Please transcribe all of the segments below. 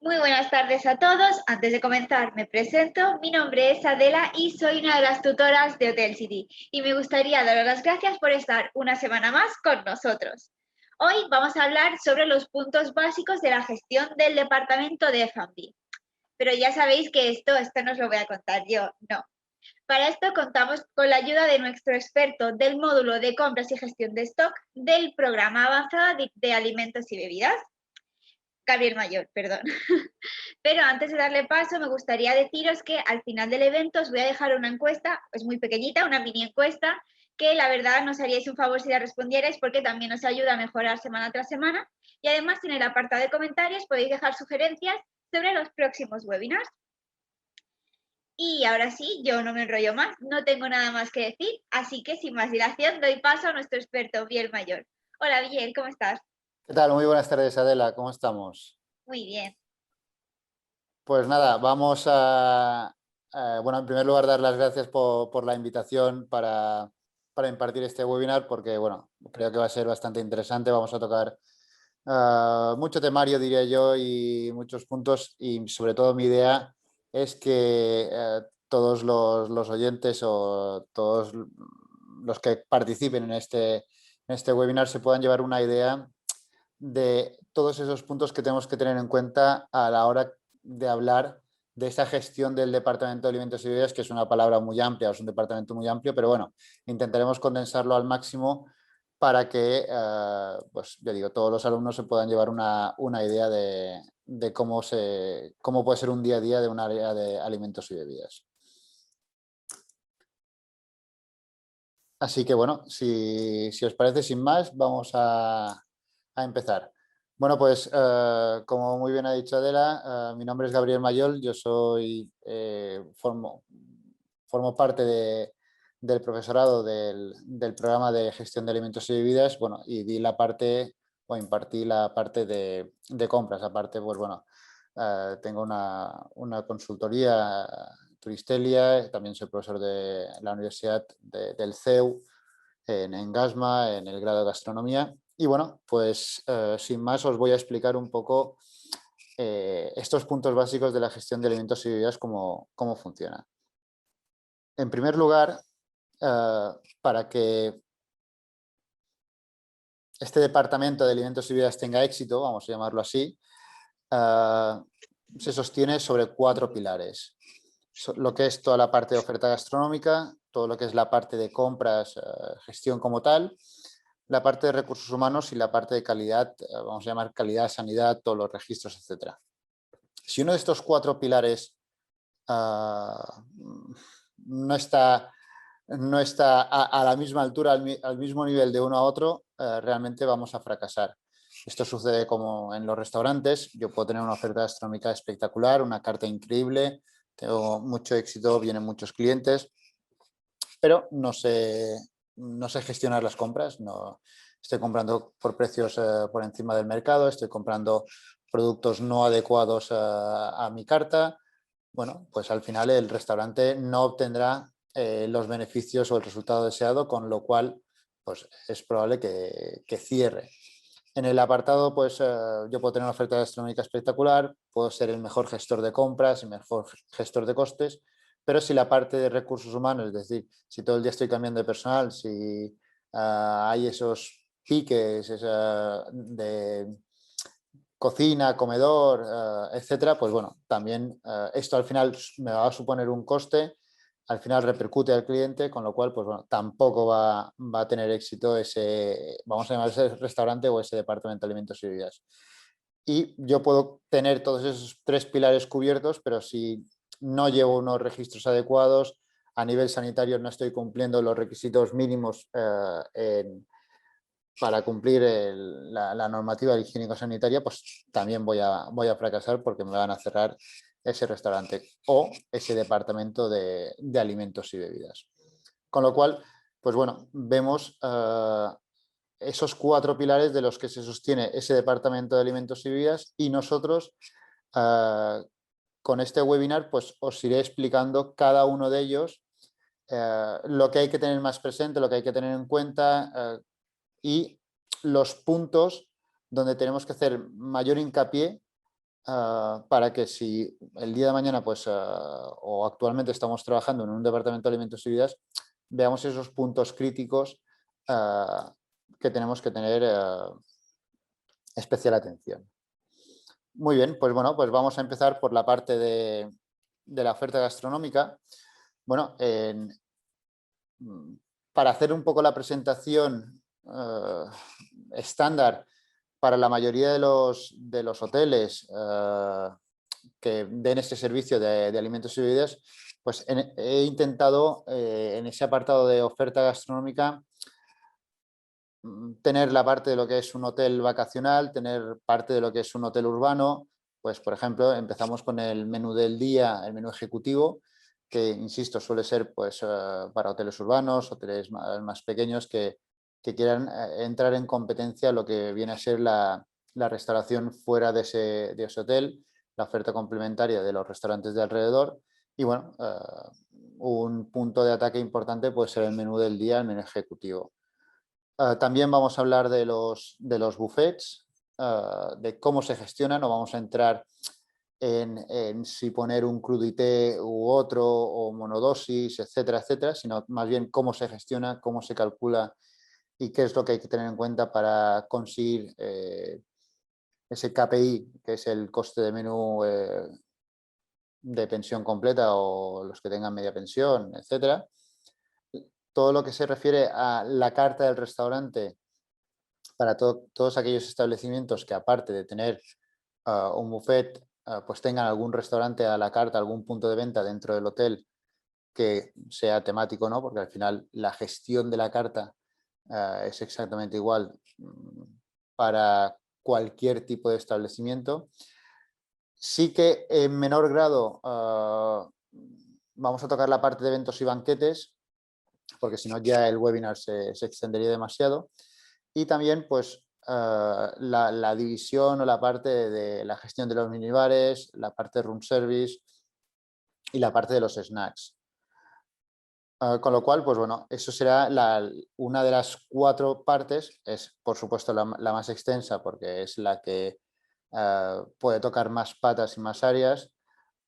Muy buenas tardes a todos. Antes de comenzar, me presento. Mi nombre es Adela y soy una de las tutoras de Hotel City. Y me gustaría daros las gracias por estar una semana más con nosotros. Hoy vamos a hablar sobre los puntos básicos de la gestión del departamento de F&B. Pero ya sabéis que esto no os lo voy a contar yo, no. Para esto contamos con la ayuda de nuestro experto del módulo de compras y gestión de stock del programa avanzado de alimentos y bebidas, Gabriel Mayor, perdón. Pero antes de darle paso, me gustaría deciros que al final del evento os voy a dejar una encuesta, es muy pequeñita, una mini encuesta, que la verdad nos haríais un favor si la respondierais porque también nos ayuda a mejorar semana tras semana. Y además en el apartado de comentarios podéis dejar sugerencias sobre los próximos webinars. Y ahora sí, yo no me enrollo más, no tengo nada más que decir, así que sin más dilación doy paso a nuestro experto, Biel Mayor. Hola Biel, ¿cómo estás? ¿Qué tal? Muy buenas tardes, Adela. ¿Cómo estamos? Muy bien. Pues nada, vamos a, bueno, en primer lugar, dar las gracias por la invitación para impartir este webinar, porque, bueno, creo que va a ser bastante interesante. Vamos a tocar mucho temario, diría yo, y muchos puntos, y sobre todo mi idea es que todos los oyentes o todos los que participen en este webinar se puedan llevar una idea de todos esos puntos que tenemos que tener en cuenta a la hora de hablar de esa gestión del Departamento de Alimentos y Bebidas, que es una palabra muy amplia, es un departamento muy amplio, pero bueno, intentaremos condensarlo al máximo para que, pues ya digo, todos los alumnos se puedan llevar una idea de cómo puede ser un día a día de un área de alimentos y bebidas. Así que bueno, si os parece, sin más, vamos a empezar. Bueno, pues como muy bien ha dicho Adela, mi nombre es Gabriel Mayol, yo formo parte del profesorado del programa de gestión de alimentos y bebidas, bueno, y impartí la parte de compras. Aparte, pues bueno, tengo una consultoría, Turistelia, también soy profesor de la Universidad del CEU en Gasma, en el grado de gastronomía. Y bueno, pues sin más os voy a explicar un poco estos puntos básicos de la gestión de alimentos y bebidas, cómo funciona. En primer lugar, para que este departamento de alimentos y bebidas tenga éxito, vamos a llamarlo así, se sostiene sobre 4 pilares. Lo que es toda la parte de oferta gastronómica, todo lo que es la parte de compras, gestión como tal, la parte de recursos humanos y la parte de calidad, vamos a llamar calidad, sanidad, todos los registros, etc. Si uno de estos 4 pilares no está a la misma altura, al mismo nivel de uno a otro, realmente vamos a fracasar. Esto sucede como en los restaurantes. Yo puedo tener una oferta gastronómica espectacular, una carta increíble, tengo mucho éxito, vienen muchos clientes, pero no sé gestionar las compras. No, estoy comprando por precios por encima del mercado, estoy comprando productos no adecuados a mi carta. Bueno, pues al final el restaurante no obtendrá los beneficios o el resultado deseado, con lo cual pues es probable que cierre. En el apartado, pues yo puedo tener una oferta gastronómica espectacular, puedo ser el mejor gestor de compras, el mejor gestor de costes, pero si la parte de recursos humanos, es decir, si todo el día estoy cambiando de personal, si hay esos piques de cocina, comedor, etcétera, pues bueno, también esto al final me va a suponer un coste, al final repercute al cliente, con lo cual, pues bueno, tampoco va a tener éxito vamos a llamar ese restaurante o ese departamento de alimentos y bebidas. Y yo puedo tener todos esos 3 pilares cubiertos, pero si no llevo unos registros adecuados, a nivel sanitario no estoy cumpliendo los requisitos mínimos para cumplir la normativa higiénico-sanitaria, pues también voy a fracasar porque me van a cerrar ese restaurante o ese departamento de alimentos y bebidas. Con lo cual, pues bueno, vemos esos 4 pilares de los que se sostiene ese departamento de alimentos y bebidas, y nosotros con este webinar pues os iré explicando cada uno de ellos, lo que hay que tener más presente, lo que hay que tener en cuenta, y los puntos donde tenemos que hacer mayor hincapié para que si el día de mañana, pues, o actualmente estamos trabajando en un departamento de alimentos y bebidas, veamos esos puntos críticos que tenemos que tener especial atención. Muy bien, pues bueno, pues vamos a empezar por la parte de la oferta gastronómica. Bueno, para hacer un poco la presentación estándar para la mayoría de los hoteles que den este servicio de alimentos y bebidas, pues he intentado en ese apartado de oferta gastronómica tener la parte de lo que es un hotel vacacional, tener parte de lo que es un hotel urbano. Pues, por ejemplo, empezamos con el menú del día, el menú ejecutivo, que, insisto, suele ser pues, para hoteles urbanos, hoteles más pequeños que quieran entrar en competencia lo que viene a ser la restauración fuera de ese hotel, la oferta complementaria de los restaurantes de alrededor. Y bueno, un punto de ataque importante puede ser el menú del día, el menú ejecutivo. También vamos a hablar de los buffets, de cómo se gestionan. No vamos a entrar en si poner un crudité u otro o monodosis, etcétera, etcétera, sino más bien cómo se gestiona, cómo se calcula y qué es lo que hay que tener en cuenta para conseguir ese KPI, que es el coste de menú de pensión completa o los que tengan media pensión, etcétera. Todo lo que se refiere a la carta del restaurante para todos aquellos establecimientos que, aparte de tener un buffet, pues tengan algún restaurante a la carta, algún punto de venta dentro del hotel que sea temático, ¿no? Porque al final la gestión de la carta es exactamente igual para cualquier tipo de establecimiento. Sí que en menor grado vamos a tocar la parte de eventos y banquetes, porque si no ya el webinar se extendería demasiado. Y también pues la división o la parte de la gestión de los minibares, la parte de room service y la parte de los snacks. Con lo cual, pues bueno, eso será una de las 4 partes. Es, por supuesto, la más extensa porque es la que puede tocar más patas y más áreas,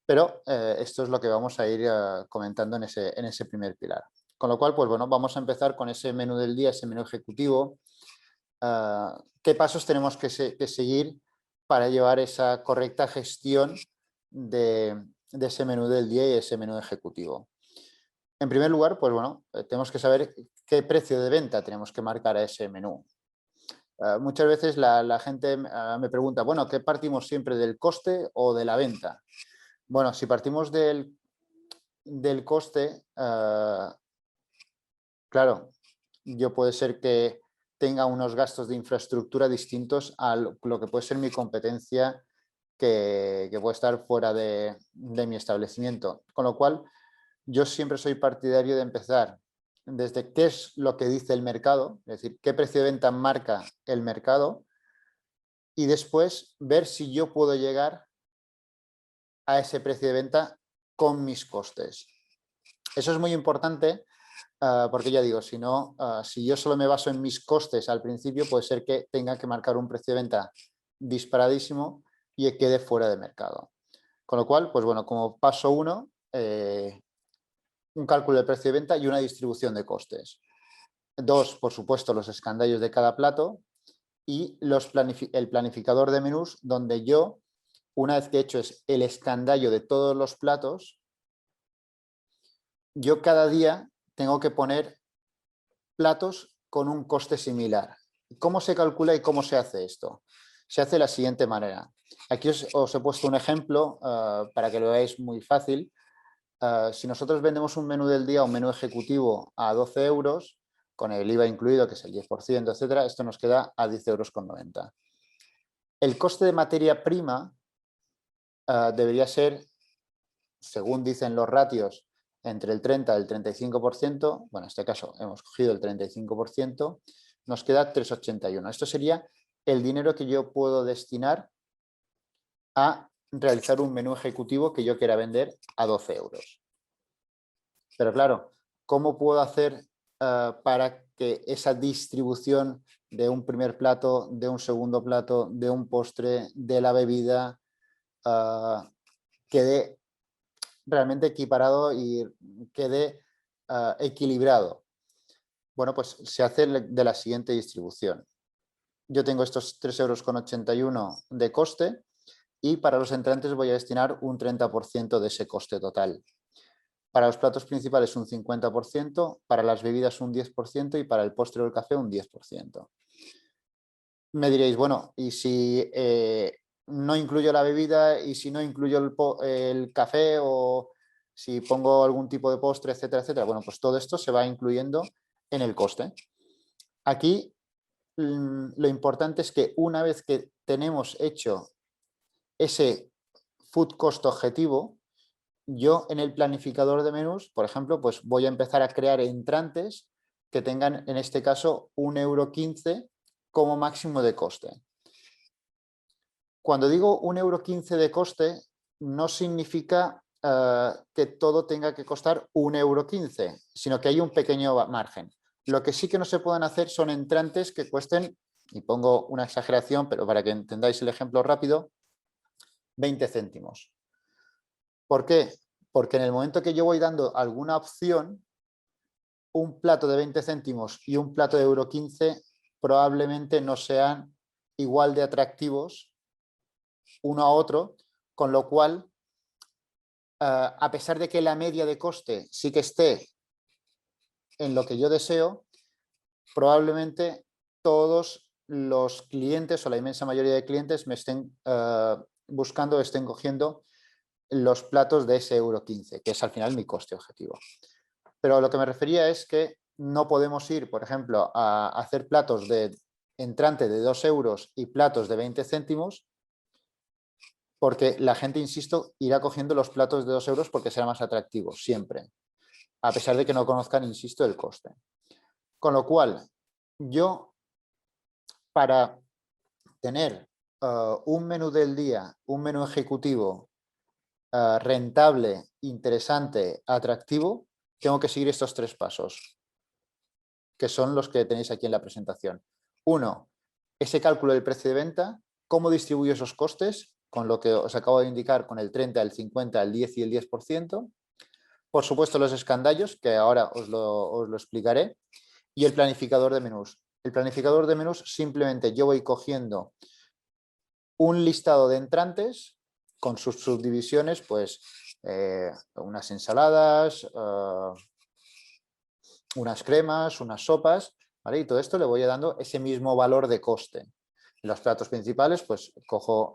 pero esto es lo que vamos a ir comentando en ese primer pilar. Con lo cual, pues bueno, vamos a empezar con ese menú del día, ese menú ejecutivo. ¿Qué pasos tenemos que seguir para llevar esa correcta gestión de ese menú del día y ese menú ejecutivo? En primer lugar, pues bueno, tenemos que saber qué precio de venta tenemos que marcar a ese menú. Muchas veces la gente me pregunta, bueno, ¿qué partimos siempre, del coste o de la venta? Bueno, si partimos del coste, claro, yo puede ser que tenga unos gastos de infraestructura distintos a lo que puede ser mi competencia que puede estar fuera de mi establecimiento. Con lo cual, yo siempre soy partidario de empezar desde qué es lo que dice el mercado, es decir, qué precio de venta marca el mercado, y después ver si yo puedo llegar a ese precio de venta con mis costes. Eso es muy importante porque ya digo, si no, si yo solo me baso en mis costes al principio, puede ser que tenga que marcar un precio de venta disparadísimo y quede fuera de mercado. Con lo cual, pues bueno, como paso 1, un cálculo de precio de venta y una distribución de costes. 2, por supuesto, los escandallos de cada plato y el planificador de menús, donde yo, una vez que he hecho el escandallo de todos los platos, yo cada día tengo que poner platos con un coste similar. ¿Cómo se calcula y cómo se hace esto? Se hace de la siguiente manera. Aquí os he puesto un ejemplo para que lo veáis muy fácil. Si nosotros vendemos un menú del día, un menú ejecutivo a 12 euros, con el IVA incluido, que es el 10%, etcétera, esto nos queda a 10,90 euros. El coste de materia prima debería ser, según dicen los ratios, entre el 30 y el 35%, bueno, en este caso hemos cogido el 35%, nos queda 3,81. Esto sería el dinero que yo puedo destinar a realizar un menú ejecutivo que yo quiera vender a 12 euros. Pero claro, ¿cómo puedo hacer para que esa distribución de un primer plato, de un segundo plato, de un postre, de la bebida, quede realmente equiparado y quede equilibrado. Bueno, pues se hace de la siguiente distribución. Yo tengo estos 3,81 € de coste y para los entrantes voy a destinar un 30% de ese coste total. Para los platos principales un 50%, para las bebidas un 10% y para el postre o el café un 10%. Me diréis, bueno, ¿y si no incluyo la bebida y si no incluyo el café o si pongo algún tipo de postre, etcétera, etcétera? Bueno, pues todo esto se va incluyendo en el coste. Aquí lo importante es que una vez que tenemos hecho ese food cost objetivo, yo en el planificador de menús, por ejemplo, pues voy a empezar a crear entrantes que tengan, en este caso, 1,15 € como máximo de coste. Cuando digo 1,15 € de coste, no significa que todo tenga que costar 1,15 €, sino que hay un pequeño margen. Lo que sí que no se pueden hacer son entrantes que cuesten, y pongo una exageración, pero para que entendáis el ejemplo rápido, 20 céntimos. ¿Por qué? Porque en el momento que yo voy dando alguna opción, un plato de 20 céntimos y un plato de 1,15 € probablemente no sean igual de atractivos uno a otro, con lo cual, a pesar de que la media de coste sí que esté en lo que yo deseo, probablemente todos los clientes o la inmensa mayoría de clientes me estén buscando, estén cogiendo los platos de ese 1,15 €, que es al final mi coste objetivo. Pero lo que me refería es que no podemos ir, por ejemplo, a hacer platos de entrante de 2 € y platos de 20 céntimos, porque la gente, insisto, irá cogiendo los platos de 2 € porque será más atractivo, siempre, a pesar de que no conozcan, insisto, el coste. Con lo cual, yo, para tener un menú del día, un menú ejecutivo rentable, interesante, atractivo, tengo que seguir estos 3 pasos, que son los que tenéis aquí en la presentación. 1, ese cálculo del precio de venta, cómo distribuyo esos costes, con lo que os acabo de indicar, con el 30, el 50, el 10 y el 10%. Por supuesto, los escandallos, que ahora os lo explicaré, y el planificador de menús. El planificador de menús, simplemente yo voy cogiendo un listado de entrantes con sus subdivisiones, pues unas ensaladas, unas cremas, unas sopas, ¿vale? Y todo esto le voy dando ese mismo valor de coste. En los platos principales, pues cojo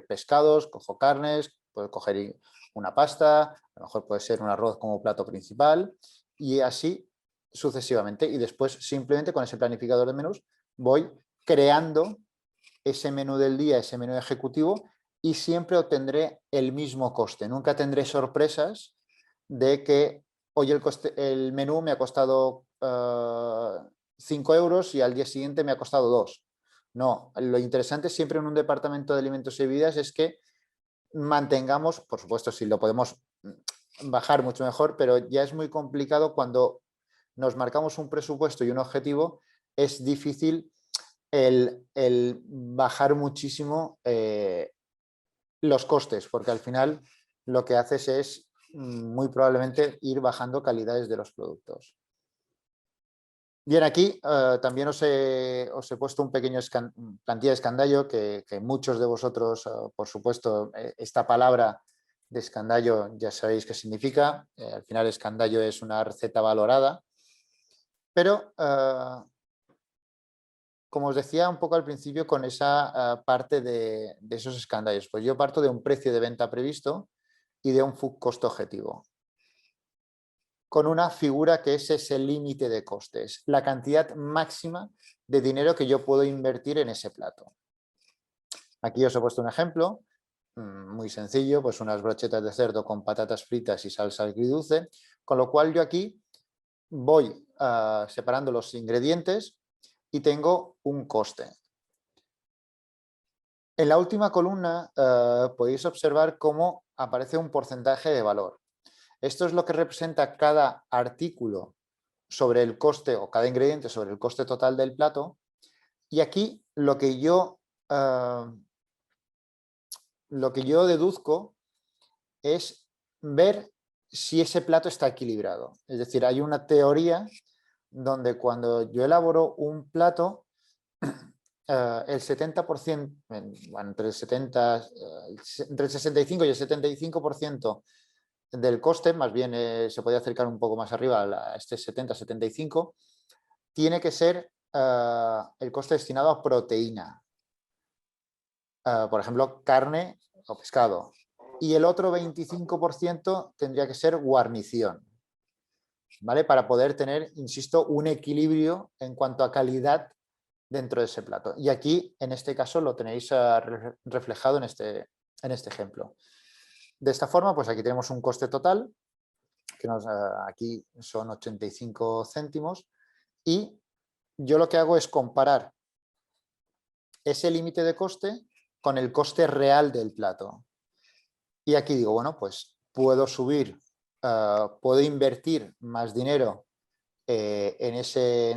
pescados, cojo carnes, puedo coger una pasta, a lo mejor puede ser un arroz como plato principal y así sucesivamente. Y después simplemente con ese planificador de menús voy creando ese menú del día, ese menú ejecutivo y siempre obtendré el mismo coste. Nunca tendré sorpresas de que hoy el menú me ha costado 5 € y al día siguiente me ha costado 2. No, lo interesante siempre en un departamento de alimentos y bebidas es que mantengamos, por supuesto, si lo podemos bajar mucho mejor, pero ya es muy complicado cuando nos marcamos un presupuesto y un objetivo, es difícil el bajar muchísimo los costes, porque al final lo que haces es muy probablemente ir bajando calidades de los productos. Bien, aquí también os he puesto un pequeño plantilla de escandallo que muchos de vosotros, por supuesto, esta palabra de escandallo ya sabéis qué significa. Al final escandallo es una receta valorada, pero como os decía un poco al principio con esa parte de esos escandallos, pues yo parto de un precio de venta previsto y de un food costo objetivo, con una figura que es ese límite de costes, la cantidad máxima de dinero que yo puedo invertir en ese plato. Aquí os he puesto un ejemplo muy sencillo, pues unas brochetas de cerdo con patatas fritas y salsa agridulce, con lo cual yo aquí voy separando los ingredientes y tengo un coste. En la última columna podéis observar cómo aparece un porcentaje de valor. Esto es lo que representa cada artículo sobre el coste, o cada ingrediente sobre el coste total del plato. Y aquí lo que yo deduzco es ver si ese plato está equilibrado. Es decir, hay una teoría donde cuando yo elaboro un plato, el 70%, bueno, entre el 65 y el 75% del coste, más bien se puede acercar un poco más arriba a este 70-75, tiene que ser el coste destinado a proteína. Por ejemplo, carne o pescado. Y el otro 25% tendría que ser guarnición, ¿vale? Para poder tener, insisto, un equilibrio en cuanto a calidad dentro de ese plato. Y aquí, en este caso, lo tenéis reflejado en este ejemplo. De esta forma, pues aquí tenemos un coste total, que aquí son 85 céntimos, y yo lo que hago es comparar ese límite de coste con el coste real del plato. Y aquí digo, bueno, pues puedo subir, puedo invertir más dinero en ese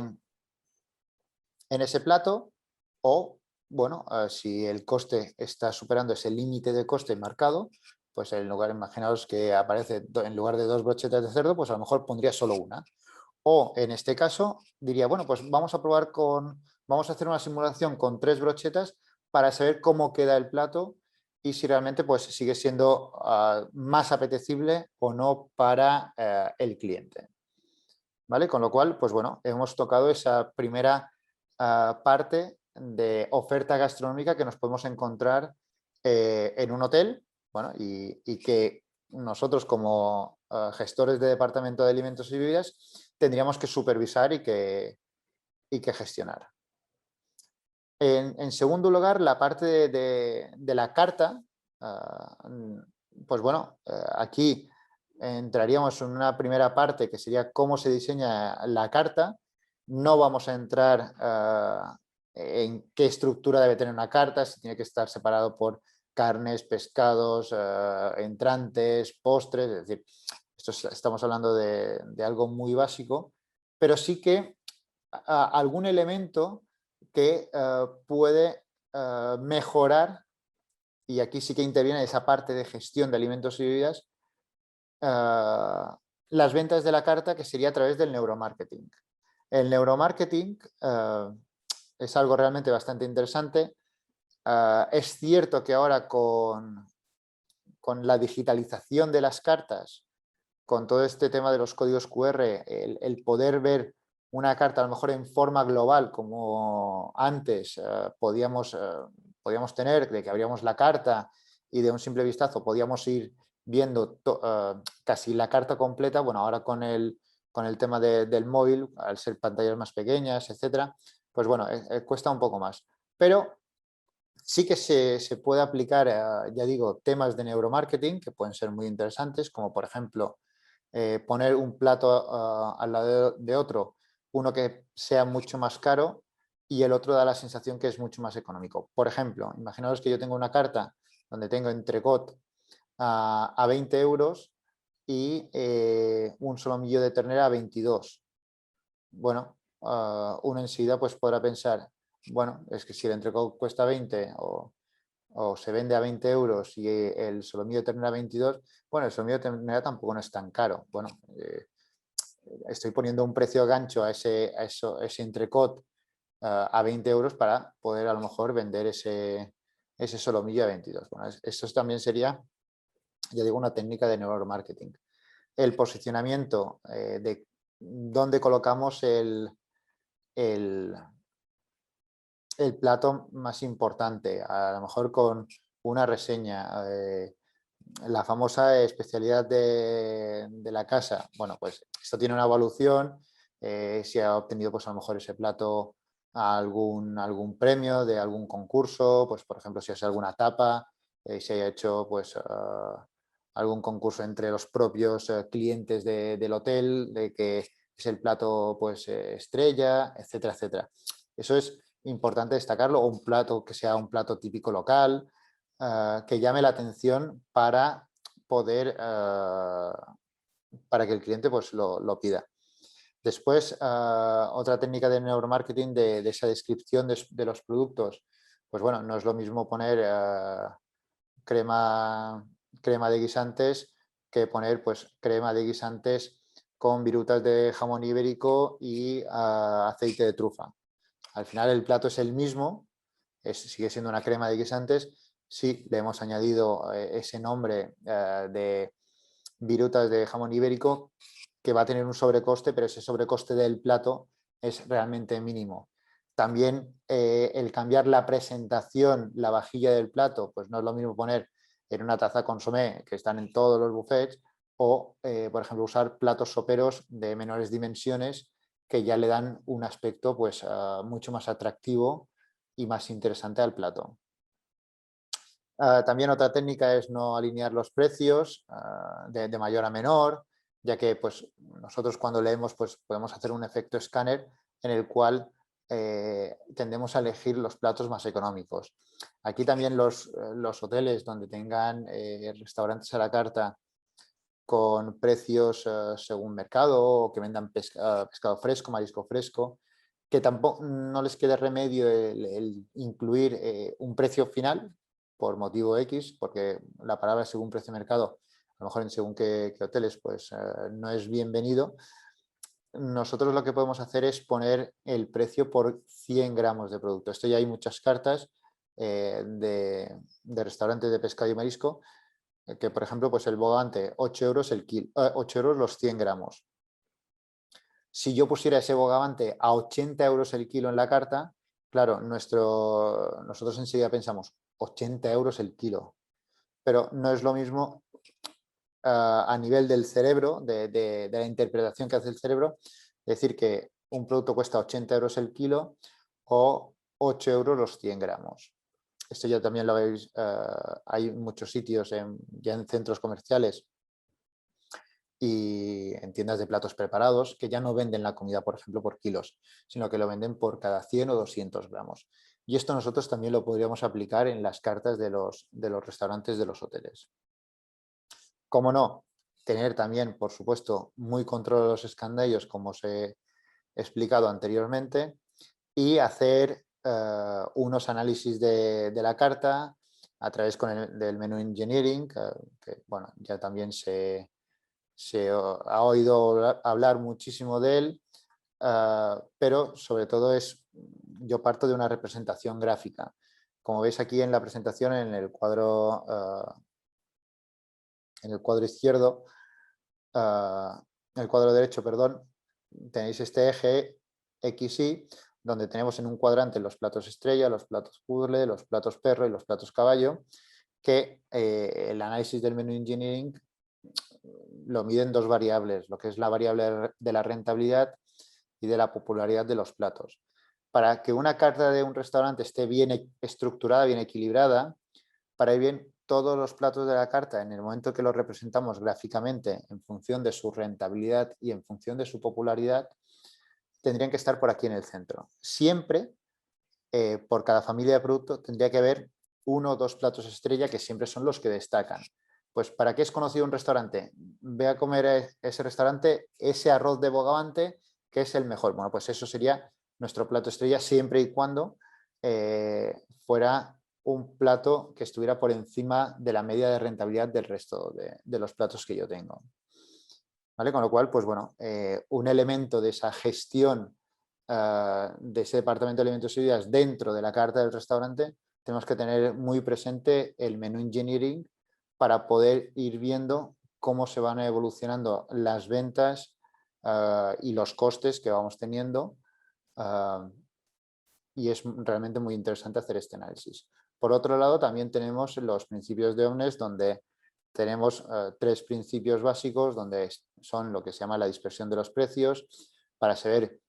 plato, o, bueno, si el coste está superando ese límite de coste marcado, pues en lugar, imaginaos que aparece en lugar de 2 brochetas de cerdo, pues a lo mejor pondría solo una. O en este caso diría, bueno, pues vamos a probar vamos a hacer una simulación con 3 brochetas para saber cómo queda el plato y si realmente pues sigue siendo más apetecible o no para el cliente. ¿Vale? Con lo cual, pues bueno, hemos tocado esa primera parte de oferta gastronómica que nos podemos encontrar en un hotel, bueno, y que nosotros como gestores de departamento de alimentos y bebidas tendríamos que supervisar y que gestionar. En segundo lugar, la parte de la carta, pues bueno, aquí entraríamos en una primera parte que sería cómo se diseña la carta. No vamos a entrar en qué estructura debe tener una carta, si tiene que estar separado por carnes, pescados, entrantes, postres, es decir, estamos hablando de algo muy básico, pero sí que algún elemento que puede mejorar, y aquí sí que interviene esa parte de gestión de alimentos y bebidas, las ventas de la carta, que sería a través del neuromarketing. El neuromarketing es algo realmente bastante interesante. Es cierto que ahora con la digitalización de las cartas, con todo este tema de los códigos QR, el poder ver una carta a lo mejor en forma global, como antes podíamos tener, de que abríamos la carta y de un simple vistazo podíamos ir viendo casi la carta completa. Bueno, ahora con el tema del móvil, al ser pantallas más pequeñas, etcétera, pues bueno, cuesta un poco más. Pero sí que se puede aplicar, ya digo, temas de neuromarketing que pueden ser muy interesantes, como por ejemplo poner un plato al lado de otro, uno que sea mucho más caro y el otro da la sensación que es mucho más económico. Por ejemplo, imaginaos que yo tengo una carta donde tengo entrecot a 20 euros y un solomillo de ternera a 22. Bueno, uno enseguida pues podrá pensar, bueno, es que si el entrecot cuesta 20 o se vende a 20 euros y el solomillo de ternera a 22, bueno, el solomillo de ternera tampoco no es tan caro. Bueno, estoy poniendo un precio gancho a ese entrecot a 20 euros para poder a lo mejor vender ese solomillo a 22. Bueno, eso también sería, ya digo, una técnica de neuromarketing. El posicionamiento de dónde colocamos el plato más importante, a lo mejor con una reseña, la famosa especialidad de la casa. Bueno, pues esto tiene una evaluación, si ha obtenido pues a lo mejor ese plato algún premio de algún concurso, pues por ejemplo si hace alguna tapa, si haya hecho pues algún concurso entre los propios clientes del hotel, de que es el plato pues estrella, etcétera, etcétera. Eso es importante destacarlo, o un plato que sea un plato típico local, que llame la atención para poder, para que el cliente pues lo pida. Después, otra técnica de neuromarketing de esa descripción de los productos. Pues bueno, no es lo mismo poner crema de guisantes que poner pues crema de guisantes con virutas de jamón ibérico y aceite de trufa. Al final el plato es el mismo, sigue siendo una crema de guisantes, sí le hemos añadido ese nombre de virutas de jamón ibérico, que va a tener un sobrecoste, pero ese sobrecoste del plato es realmente mínimo. También el cambiar la presentación, la vajilla del plato, pues no es lo mismo poner en una taza consomé que están en todos los buffets o, por ejemplo, usar platos soperos de menores dimensiones que ya le dan un aspecto pues, mucho más atractivo y más interesante al plato. También otra técnica es no alinear los precios de mayor a menor, ya que pues, nosotros cuando leemos pues, podemos hacer un efecto escáner en el cual tendemos a elegir los platos más económicos. Aquí también los hoteles donde tengan restaurantes a la carta con precios según mercado o que vendan pescado fresco, marisco fresco, que tampoco no les quede remedio el incluir un precio final por motivo X, porque la palabra según precio de mercado, a lo mejor en según qué hoteles, pues no es bienvenido. Nosotros lo que podemos hacer es poner el precio por 100 gramos de producto. Esto ya hay muchas cartas de restaurantes de pescado y marisco que, por ejemplo, pues el bogavante 8 euros, 8 euros los 100 gramos. Si yo pusiera ese bogavante a 80 euros el kilo en la carta, claro, nosotros enseguida pensamos 80 euros el kilo, pero no es lo mismo a nivel del cerebro, de la interpretación que hace el cerebro, decir que un producto cuesta 80 euros el kilo o 8 euros los 100 gramos. Esto ya también lo veis, hay muchos sitios ya en centros comerciales y en tiendas de platos preparados que ya no venden la comida, por ejemplo, por kilos, sino que lo venden por cada 100 o 200 gramos. Y esto nosotros también lo podríamos aplicar en las cartas de los restaurantes de los hoteles. Cómo no, tener también, por supuesto, muy controlados los escandallos, como os he explicado anteriormente, y hacer unos análisis de la carta a través del menú engineering, que bueno, ya también se ha oído hablar muchísimo de él, pero sobre todo yo parto de una representación gráfica. Como veis aquí en la presentación, en el cuadro izquierdo, en el cuadro derecho, perdón, tenéis este eje XY, donde tenemos en un cuadrante los platos estrella, los platos puzzle, los platos perro y los platos caballo, que el análisis del menú engineering lo mide en dos variables, lo que es la variable de la rentabilidad y de la popularidad de los platos. Para que una carta de un restaurante esté bien estructurada, bien equilibrada, para ir bien todos los platos de la carta, en el momento que los representamos gráficamente en función de su rentabilidad y en función de su popularidad, tendrían que estar por aquí en el centro. Siempre, por cada familia de producto, tendría que haber uno o dos platos estrella que siempre son los que destacan. Pues, ¿para qué es conocido un restaurante? Ve a comer a ese restaurante ese arroz de bogavante que es el mejor. Bueno, pues eso sería nuestro plato estrella siempre y cuando fuera un plato que estuviera por encima de la media de rentabilidad del resto de los platos que yo tengo. ¿Vale? Con lo cual, pues bueno, un elemento de esa gestión de ese departamento de alimentos y bebidas dentro de la carta del restaurante, tenemos que tener muy presente el menú engineering para poder ir viendo cómo se van evolucionando las ventas y los costes que vamos teniendo. Y es realmente muy interesante hacer este análisis. Por otro lado, también tenemos los principios de Omnes, donde tenemos tres principios básicos, donde son lo que se llama la dispersión de los precios, para saber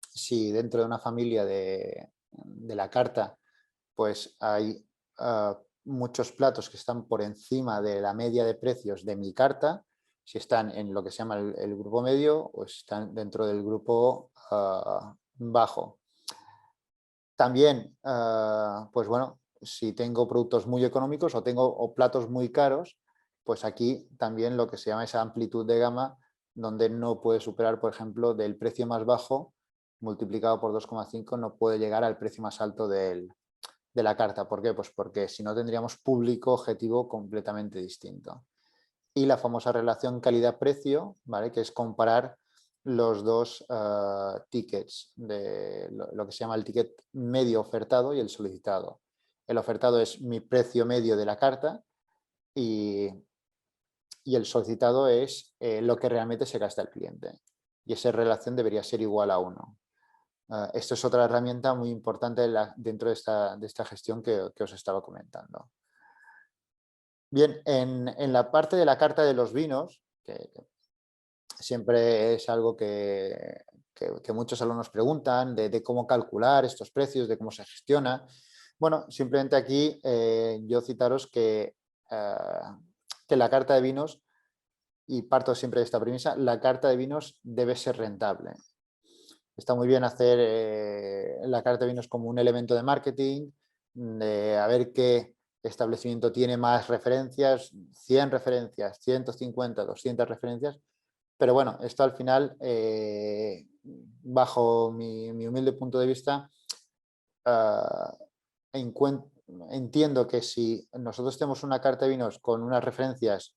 si dentro de una familia de la carta pues hay muchos platos que están por encima de la media de precios de mi carta, si están en lo que se llama el grupo medio o están dentro del grupo bajo. También, pues bueno, si tengo productos muy económicos o platos muy caros, pues aquí también lo que se llama esa amplitud de gama donde no puede superar, por ejemplo, del precio más bajo multiplicado por 2,5 no puede llegar al precio más alto de la carta. ¿Por qué? Pues porque si no tendríamos público objetivo completamente distinto. Y la famosa relación calidad-precio, ¿vale? Que es comparar los dos tickets, de lo que se llama el ticket medio ofertado y el solicitado. El ofertado es mi precio medio de la carta y el solicitado es lo que realmente se gasta el cliente. Y esa relación debería ser igual a 1. Esto es otra herramienta muy importante dentro de esta gestión que os estaba comentando. Bien, en la parte de la carta de los vinos, que siempre es algo que muchos alumnos preguntan, de cómo calcular estos precios, de cómo se gestiona. Bueno, simplemente aquí yo citaros que la carta de vinos, y parto siempre de esta premisa, la carta de vinos debe ser rentable. Está muy bien hacer la carta de vinos como un elemento de marketing, de a ver qué establecimiento tiene más referencias, 100 referencias, 150, 200 referencias, pero bueno, esto al final, bajo mi humilde punto de vista, entiendo que si nosotros tenemos una carta de vinos con unas referencias,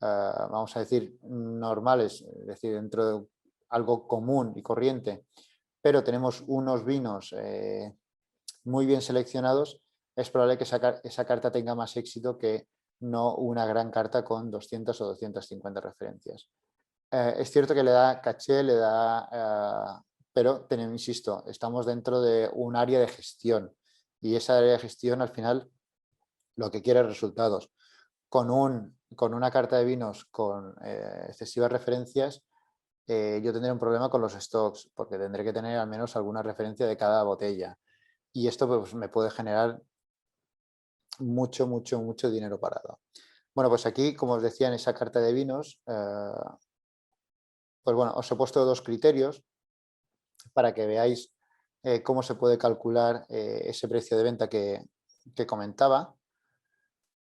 vamos a decir, normales, es decir, dentro de algo común y corriente, pero tenemos unos vinos muy bien seleccionados, es probable que esa carta tenga más éxito que no una gran carta con 200 o 250 referencias. Es cierto que le da caché, pero insisto, estamos dentro de un área de gestión y esa área de gestión al final lo que quiere es resultados. Con una carta de vinos con excesivas referencias, yo tendré un problema con los stocks porque tendré que tener al menos alguna referencia de cada botella y esto pues, me puede generar mucho dinero parado. Bueno, pues aquí, como os decía, en esa carta de vinos, pues bueno, os he puesto 2 criterios para que veáis cómo se puede calcular ese precio de venta que comentaba,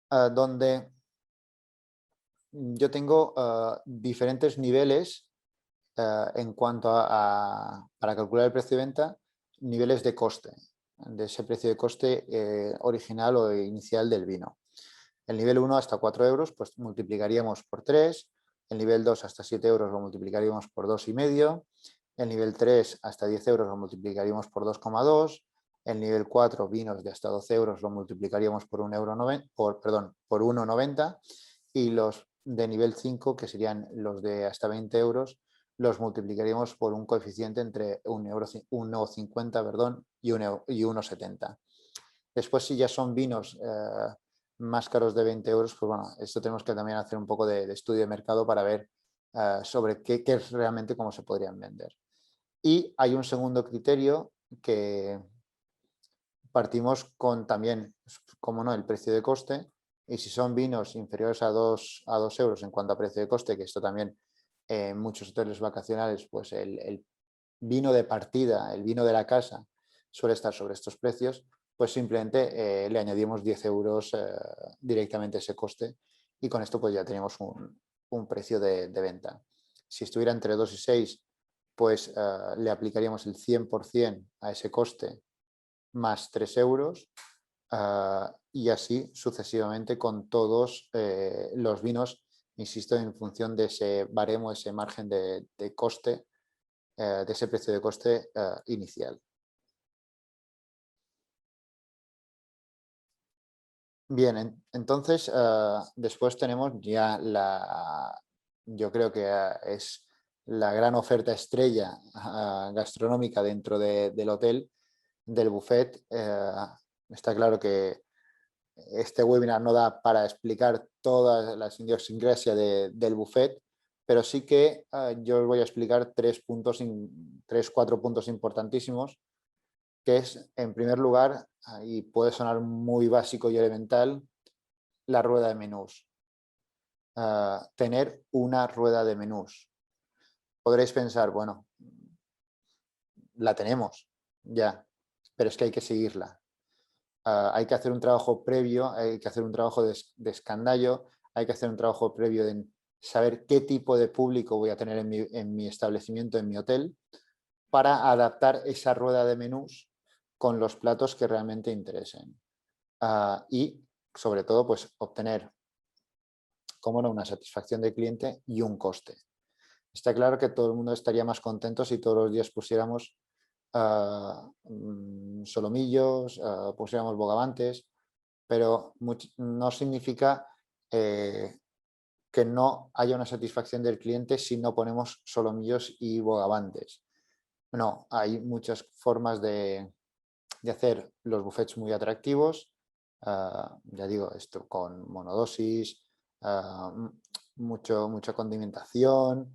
donde yo tengo diferentes niveles en cuanto para calcular el precio de venta, niveles de coste, de ese precio de coste original o inicial del vino. El nivel 1 hasta 4 euros, pues multiplicaríamos por 3, el nivel 2 hasta 7 euros lo multiplicaríamos por 2,5, el nivel 3 hasta 10 euros lo multiplicaríamos por 2,2, el nivel 4, vinos de hasta 12 euros, lo multiplicaríamos por 1,90 y los de nivel 5, que serían los de hasta 20 euros, los multiplicaríamos por un coeficiente entre 1,50 y 1,70. Después, si ya son vinos más caros de 20 euros, pues bueno, esto tenemos que también hacer un poco de estudio de mercado para ver sobre qué es realmente cómo se podrían vender. Y hay un segundo criterio que partimos con también, como no, el precio de coste, y si son vinos inferiores a 2 euros en cuanto a precio de coste, que esto también en muchos hoteles vacacionales, pues el vino de partida, el vino de la casa, suele estar sobre estos precios, pues simplemente le añadimos 10 euros directamente a ese coste y con esto pues ya tenemos un precio de venta. Si estuviera entre 2 y 6, pues le aplicaríamos el 100% a ese coste más 3 euros y así sucesivamente con todos los vinos, insisto, en función de ese baremo, ese margen de coste, de ese precio de coste inicial. Bien, entonces después tenemos ya yo creo que es la gran oferta estrella gastronómica dentro del hotel, del buffet. Está claro que este webinar no da para explicar todas las idiosincrasia del buffet, pero sí que yo os voy a explicar 4 puntos importantísimos, que es, en primer lugar, y puede sonar muy básico y elemental, la rueda de menús. Tener una rueda de menús. Podréis pensar, bueno, la tenemos ya, pero es que hay que seguirla. Hay que hacer un trabajo previo, hay que hacer un trabajo de escandallo, hay que hacer un trabajo previo saber qué tipo de público voy a tener en mi establecimiento, en mi hotel, para adaptar esa rueda de menús con los platos que realmente interesen. Y sobre todo, pues obtener, cómo no, una satisfacción del cliente y un coste. Está claro que todo el mundo estaría más contento si todos los días pusiéramos solomillos, pusiéramos bogavantes, pero no significa que no haya una satisfacción del cliente si no ponemos solomillos y bogavantes. No, hay muchas formas de hacer los buffets muy atractivos. Ya digo, esto con monodosis, mucha condimentación,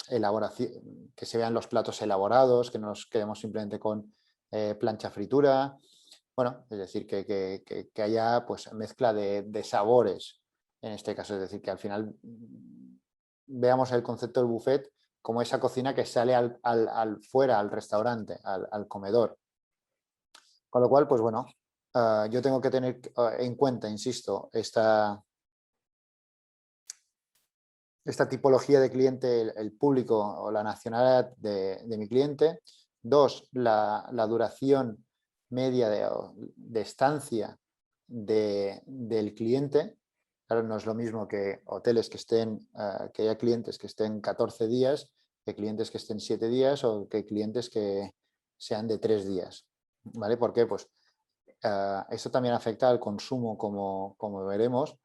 elaboración, que se vean los platos elaborados, que no nos quedemos simplemente con plancha fritura. Bueno, es decir, que haya pues mezcla de sabores en este caso, es decir, que al final veamos el concepto del buffet como esa cocina que sale fuera, al restaurante, al comedor. Con lo cual, pues bueno, yo tengo que tener en cuenta, insisto, esta tipología de cliente, el público o la nacionalidad de mi cliente. 2, la duración media de estancia del cliente. Claro, no es lo mismo que hoteles que haya clientes que estén 14 días, que clientes que estén 7 días o que clientes que sean de 3 días. ¿Vale? ¿Por qué? Pues esto también afecta al consumo, como veremos,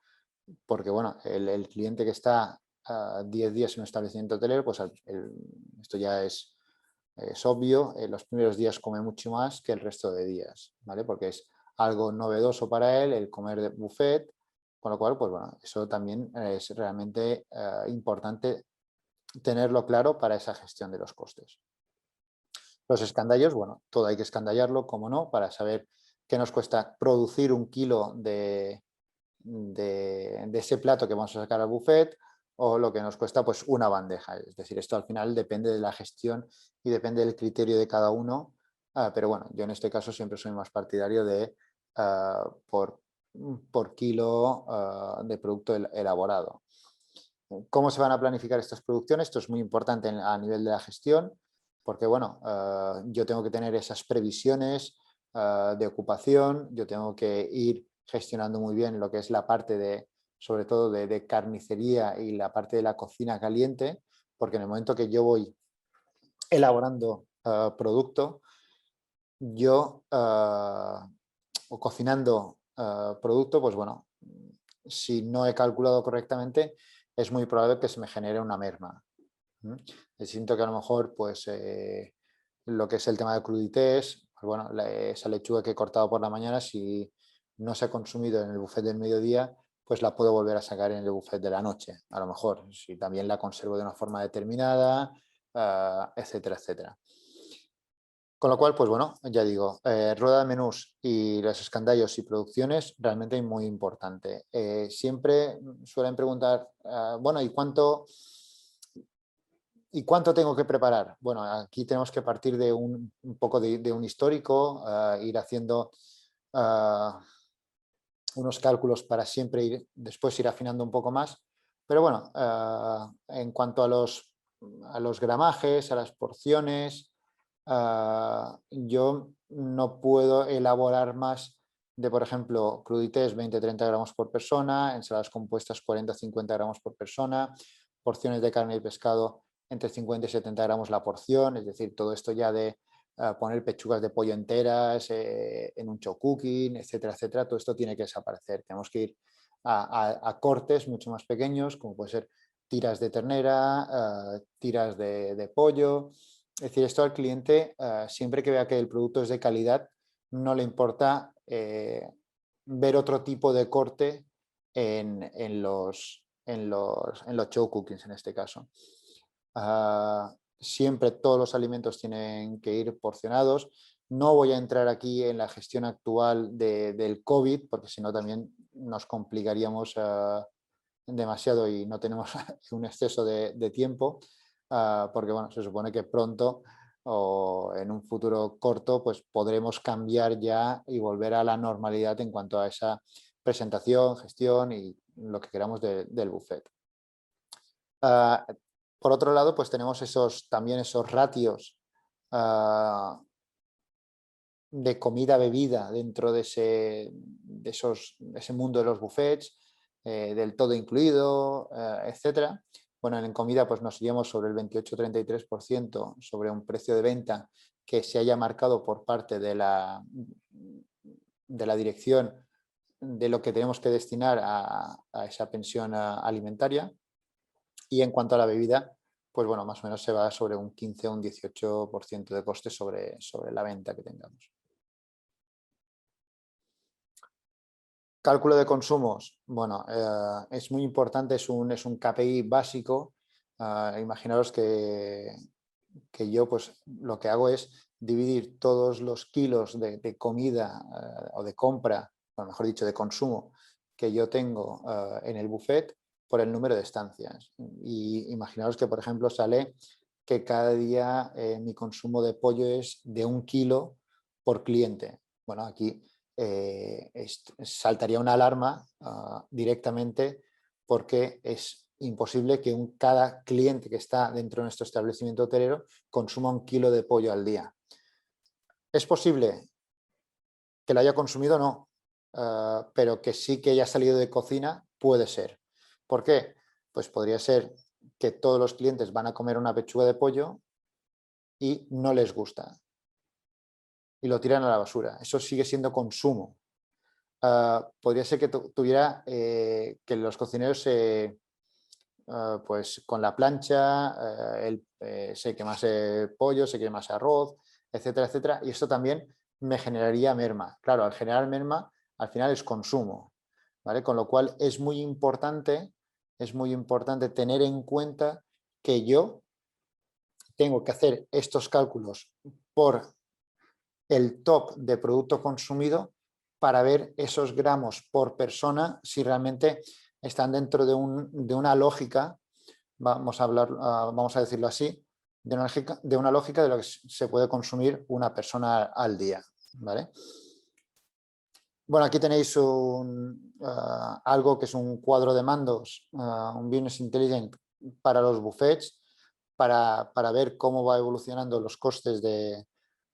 porque bueno, el cliente que está 10 días en un establecimiento hotelero, pues esto ya es obvio, los primeros días come mucho más que el resto de días, ¿vale? Porque es algo novedoso para él el comer de buffet, con lo cual, pues bueno, eso también es realmente importante tenerlo claro para esa gestión de los costes. Los escandallos, bueno, todo hay que escandallarlo, como no, para saber qué nos cuesta producir 1 kilo de ese plato que vamos a sacar al buffet, o lo que nos cuesta pues una bandeja. Es decir, esto al final depende de la gestión y depende del criterio de cada uno, pero bueno, yo en este caso siempre soy más partidario de por kilo de producto elaborado. ¿Cómo se van a planificar estas producciones? Esto es muy importante a nivel de la gestión, porque bueno, yo tengo que tener esas previsiones de ocupación, yo tengo que ir gestionando muy bien lo que es la parte sobre todo de carnicería y la parte de la cocina caliente, porque en el momento que yo voy elaborando producto, o cocinando producto, pues bueno, si no he calculado correctamente, es muy probable que se me genere una merma. Siento que a lo mejor, pues, lo que es el tema de crudités, pues bueno, esa lechuga que he cortado por la mañana, si no se ha consumido en el buffet del mediodía, pues la puedo volver a sacar en el buffet de la noche, a lo mejor, si también la conservo de una forma determinada, etcétera, etcétera. Con lo cual, pues bueno, ya digo, rueda de menús y los escandallos y producciones realmente muy importante. Siempre suelen preguntar, bueno, ¿y cuánto tengo que preparar? Bueno, aquí tenemos que partir de un poco de un histórico, ir haciendo unos cálculos para siempre después ir afinando un poco más. Pero bueno, en cuanto a los gramajes, a las porciones, yo no puedo elaborar más de, por ejemplo, crudités 20-30 gramos por persona, ensaladas compuestas 40-50 gramos por persona, porciones de carne y pescado entre 50 y 70 gramos la porción, es decir, todo esto ya de poner pechugas de pollo enteras en un show cooking, etcétera, etcétera, todo esto tiene que desaparecer. Tenemos que ir a cortes mucho más pequeños, como puede ser tiras de ternera, tiras de pollo. Es decir, esto al cliente, siempre que vea que el producto es de calidad, no le importa ver otro tipo de corte en los show cookings en este caso. Siempre todos los alimentos tienen que ir porcionados. No voy a entrar aquí en la gestión actual del COVID, porque si no también nos complicaríamos demasiado y no tenemos un exceso de tiempo, porque bueno, se supone que pronto o en un futuro corto pues podremos cambiar ya y volver a la normalidad en cuanto a esa presentación, gestión y lo que queramos del buffet. Por otro lado, pues tenemos también esos ratios de comida-bebida dentro de ese mundo de los buffets, del todo incluido, etcétera. Bueno, en comida pues nos iríamos sobre el 28-33% sobre un precio de venta que se haya marcado por parte de la dirección de lo que tenemos que destinar a esa pensión alimentaria. Y en cuanto a la bebida, pues bueno, más o menos se va sobre un 15 o un 18% de coste sobre la venta que tengamos. Cálculo de consumos, bueno, es muy importante, es un KPI básico. Imaginaros que yo pues lo que hago es dividir todos los kilos de comida o de compra, o mejor dicho, de consumo que yo tengo en el buffet por el número de estancias. Y imaginaros que, por ejemplo, sale que cada día mi consumo de pollo es de 1 kilo por cliente. Bueno, aquí saltaría una alarma directamente porque es imposible que cada cliente que está dentro de nuestro establecimiento hotelero consuma 1 kilo de pollo al día. ¿Es posible que lo haya consumido? No, pero que sí que haya salido de cocina puede ser. ¿Por qué? Pues podría ser que todos los clientes van a comer una pechuga de pollo y no les gusta y lo tiran a la basura. Eso sigue siendo consumo. Podría ser que tuviera que los cocineros pues con la plancha se quemase pollo, se quemase arroz, etcétera, etcétera, y esto también me generaría merma. Claro, al generar merma, al final es consumo, ¿vale? Con lo cual es muy importante tener en cuenta que yo tengo que hacer estos cálculos por el top de producto consumido para ver esos gramos por persona, si realmente están dentro de una lógica, vamos a decirlo así, de una lógica de lo que se puede consumir una persona al día, ¿vale? Bueno, aquí tenéis algo que es un cuadro de mandos, un Business Intelligence para los buffets, para ver cómo va evolucionando los costes de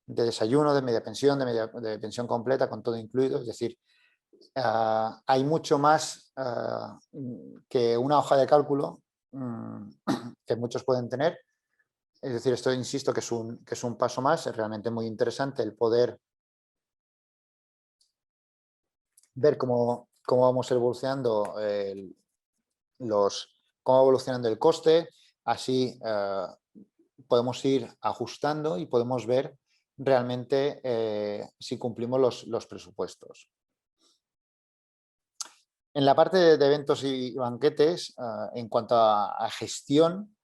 desayuno, de media pensión, de pensión completa, con todo incluido. Es decir, hay mucho más que una hoja de cálculo que muchos pueden tener. Es decir, esto insisto que es un paso más. Es realmente muy interesante el poder ver cómo vamos evolucionando cómo va evolucionando el coste. Así podemos ir ajustando y podemos ver realmente si cumplimos los presupuestos. En la parte de eventos y banquetes, en cuanto a gestión,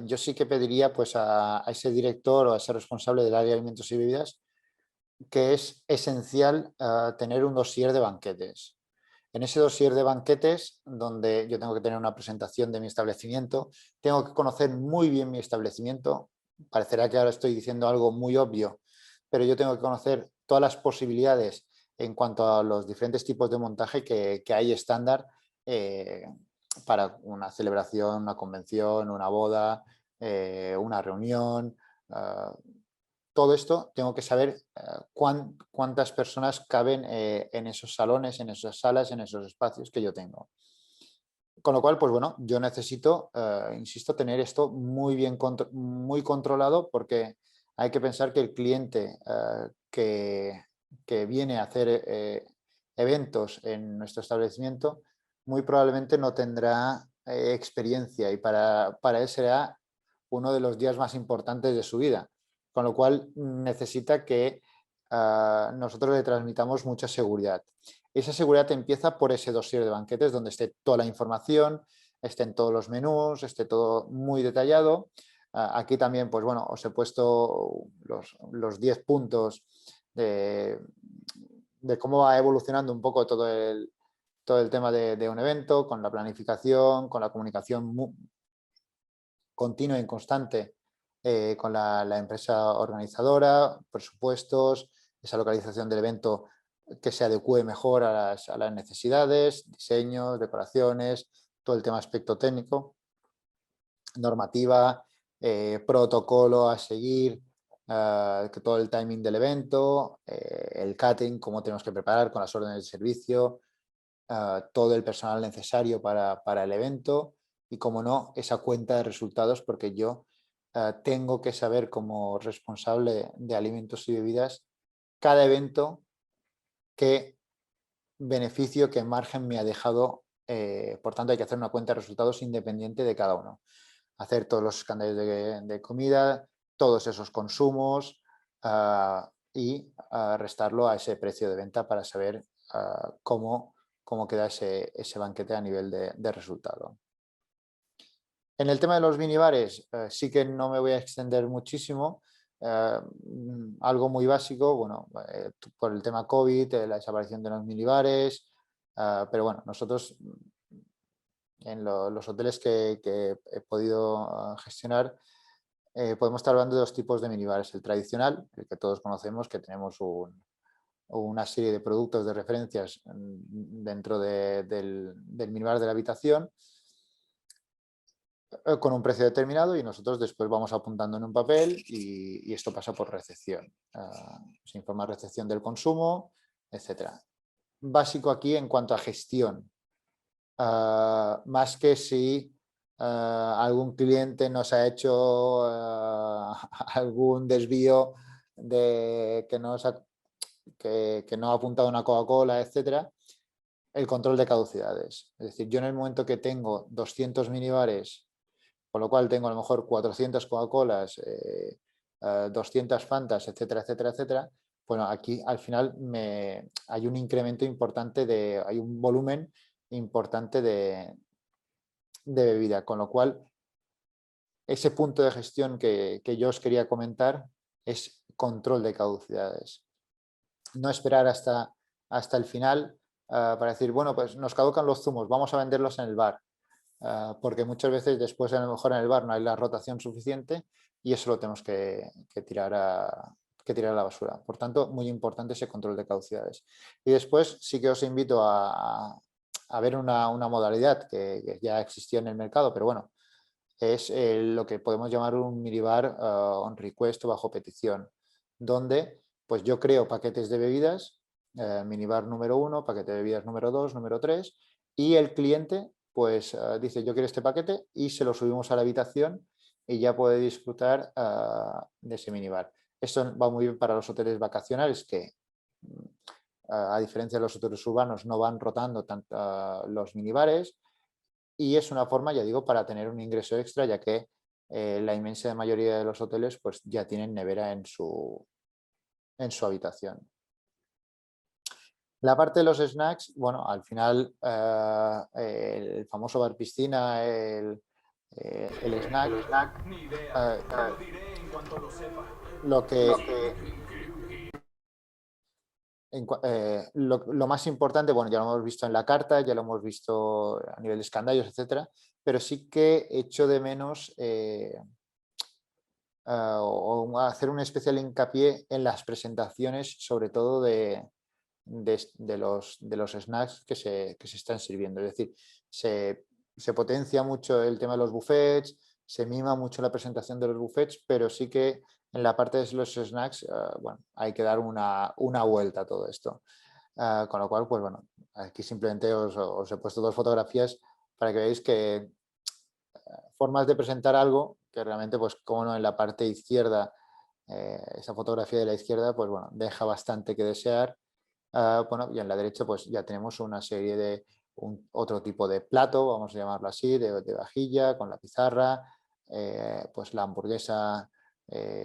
yo sí que pediría pues, a ese director o a ese responsable del área de alimentos y bebidas que es esencial tener un dossier de banquetes. En ese dossier de banquetes, donde yo tengo que tener una presentación de mi establecimiento, tengo que conocer muy bien mi establecimiento. Parecerá que ahora estoy diciendo algo muy obvio, pero yo tengo que conocer todas las posibilidades en cuanto a los diferentes tipos de montaje que hay estándar para una celebración, una convención, una boda, una reunión. Todo esto tengo que saber cuántas personas caben en esos salones, en esas salas, en esos espacios que yo tengo. Con lo cual, pues bueno, yo necesito, insisto, tener esto muy controlado, porque hay que pensar que el cliente que viene a hacer eventos en nuestro establecimiento muy probablemente no tendrá experiencia, y para él será uno de los días más importantes de su vida. Con lo cual necesita que nosotros le transmitamos mucha seguridad. Esa seguridad empieza por ese dossier de banquetes, donde esté toda la información, estén todos los menús, esté todo muy detallado. Aquí también, pues bueno, os he puesto los 10 puntos de cómo va evolucionando un poco todo el tema de un evento, con la planificación, con la comunicación continua y constante con la empresa organizadora, presupuestos, esa localización del evento que se adecue mejor a las necesidades, diseños, decoraciones, todo el tema aspecto técnico. normativa, protocolo a seguir, que todo el timing del evento, el catering, cómo tenemos que preparar con las órdenes de servicio, todo el personal necesario para el evento y, como no, esa cuenta de resultados, porque yo tengo que saber, como responsable de alimentos y bebidas, cada evento qué beneficio, qué margen me ha dejado. Por tanto, hay que hacer una cuenta de resultados independiente de cada uno. Hacer todos los escándalos de comida, todos esos consumos y restarlo a ese precio de venta para saber cómo queda ese banquete a nivel de resultado. En el tema de los minibares, sí que no me voy a extender muchísimo. Algo muy básico, bueno, por el tema COVID, la desaparición de los minibares, pero bueno, nosotros en los hoteles que he podido gestionar, podemos estar hablando de dos tipos de minibares. El tradicional, el que todos conocemos, que tenemos una serie de productos de referencias dentro del minibar de la habitación, con un precio determinado, y nosotros después vamos apuntando en un papel y esto pasa por recepción. Se informa recepción del consumo, etcétera. Básico aquí en cuanto a gestión. Más que si algún cliente nos ha hecho algún desvío que no ha apuntado una Coca-Cola, etcétera, el control de caducidades. Es decir, yo en el momento que tengo 200 minibares, con lo cual tengo a lo mejor 400 Coca-Colas, 200 Fantas, etcétera, etcétera, etcétera, bueno, aquí al final hay un incremento importante, hay un volumen importante de bebida, con lo cual ese punto de gestión que yo os quería comentar es control de caducidades. No esperar hasta el final para decir, bueno, pues nos caducan los zumos, vamos a venderlos en el bar, porque muchas veces después a lo mejor en el bar no hay la rotación suficiente y eso lo tenemos que tirar a la basura. Por tanto, muy importante ese control de caducidades. Y después sí que os invito a ver una modalidad que ya existía en el mercado, pero bueno, es lo que podemos llamar un minibar on request o bajo petición, donde pues yo creo paquetes de bebidas, minibar número 1, paquete de bebidas número 2, número 3, y el cliente pues dice yo quiero este paquete y se lo subimos a la habitación y ya puede disfrutar de ese minibar. Esto va muy bien para los hoteles vacacionales que, a diferencia de los hoteles urbanos, no van rotando tanto los minibares, y es una forma, ya digo, para tener un ingreso extra, ya que la inmensa mayoría de los hoteles pues ya tienen nevera en su habitación. La parte de los snacks, bueno, al final el famoso bar piscina, el snack, lo que lo más importante, bueno, ya lo hemos visto en la carta, ya lo hemos visto a nivel de escandallos, etcétera, pero sí que echo de menos o hacer un especial hincapié en las presentaciones, sobre todo de los snacks que se están sirviendo. Es decir, se potencia mucho el tema de los buffets, se mima mucho la presentación de los buffets, pero sí que en la parte de los snacks, bueno, hay que dar una vuelta a todo esto. Con lo cual, pues bueno, aquí simplemente os he puesto dos fotografías para que veáis que formas de presentar algo que realmente, pues como no, en la parte izquierda, esa fotografía de la izquierda, pues bueno, deja bastante que desear. Bueno, y en la derecha pues ya tenemos una serie de otro tipo de plato, vamos a llamarlo así, de vajilla, con la pizarra, pues la hamburguesa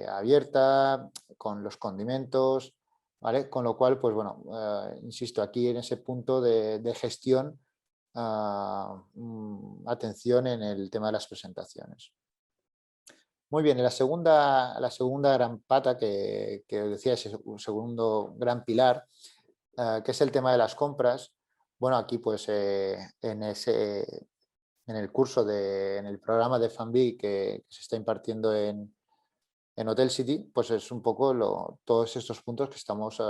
abierta, con los condimentos, ¿vale? Con lo cual, pues bueno, insisto, aquí en ese punto de gestión, atención en el tema de las presentaciones. Muy bien, la segunda gran pata que os decía, ese segundo gran pilar, que es el tema de las compras. Bueno, aquí pues en el curso, en el programa de FANBI que se está impartiendo en Hotel City, pues es un poco todos estos puntos que estamos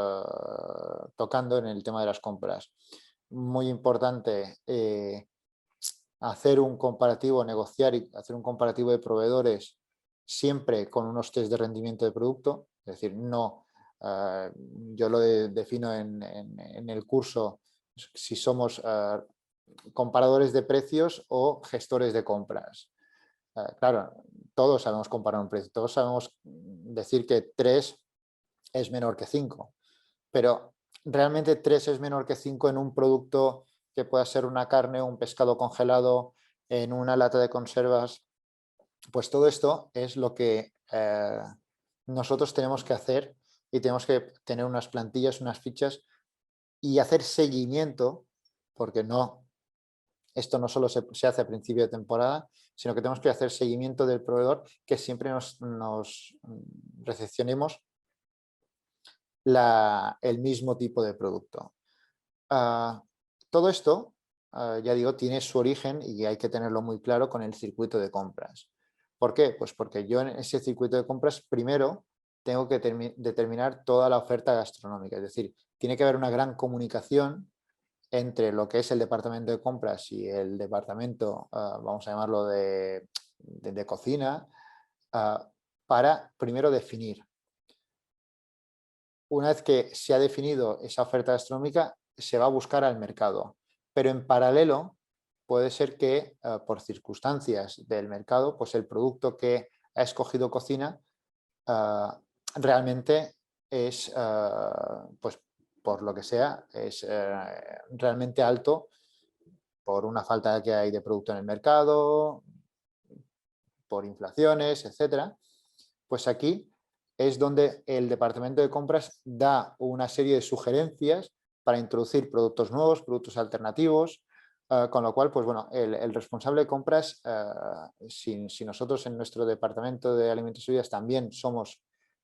tocando en el tema de las compras. Muy importante hacer un comparativo, negociar y hacer un comparativo de proveedores siempre con unos test de rendimiento de producto, es decir, no, yo lo defino en el curso si somos comparadores de precios o gestores de compras. Claro, todos sabemos comparar un precio, todos sabemos decir que 3 es menor que 5, pero realmente 3 es menor que 5 en un producto que pueda ser una carne o un pescado congelado, en una lata de conservas. Pues todo esto es lo que nosotros tenemos que hacer y tenemos que tener unas plantillas, unas fichas y hacer seguimiento, porque esto no solo se hace a principio de temporada, sino que tenemos que hacer seguimiento del proveedor, que siempre nos recepcionemos el mismo tipo de producto. Todo esto, ya digo, tiene su origen y hay que tenerlo muy claro con el circuito de compras. ¿Por qué? Pues porque yo en ese circuito de compras primero tengo que determinar toda la oferta gastronómica, es decir, tiene que haber una gran comunicación entre lo que es el departamento de compras y el departamento, vamos a llamarlo de cocina, para primero definir. Una vez que se ha definido esa oferta gastronómica, se va a buscar al mercado, pero en paralelo puede ser que por circunstancias del mercado, pues el producto que ha escogido cocina realmente es, pues por lo que sea, es realmente alto por una falta que hay de producto en el mercado, por inflaciones, etcétera. Pues aquí es donde el departamento de compras da una serie de sugerencias para introducir productos nuevos, productos alternativos, con lo cual, pues bueno, el responsable de compras, si nosotros en nuestro departamento de alimentos y bebidas también somos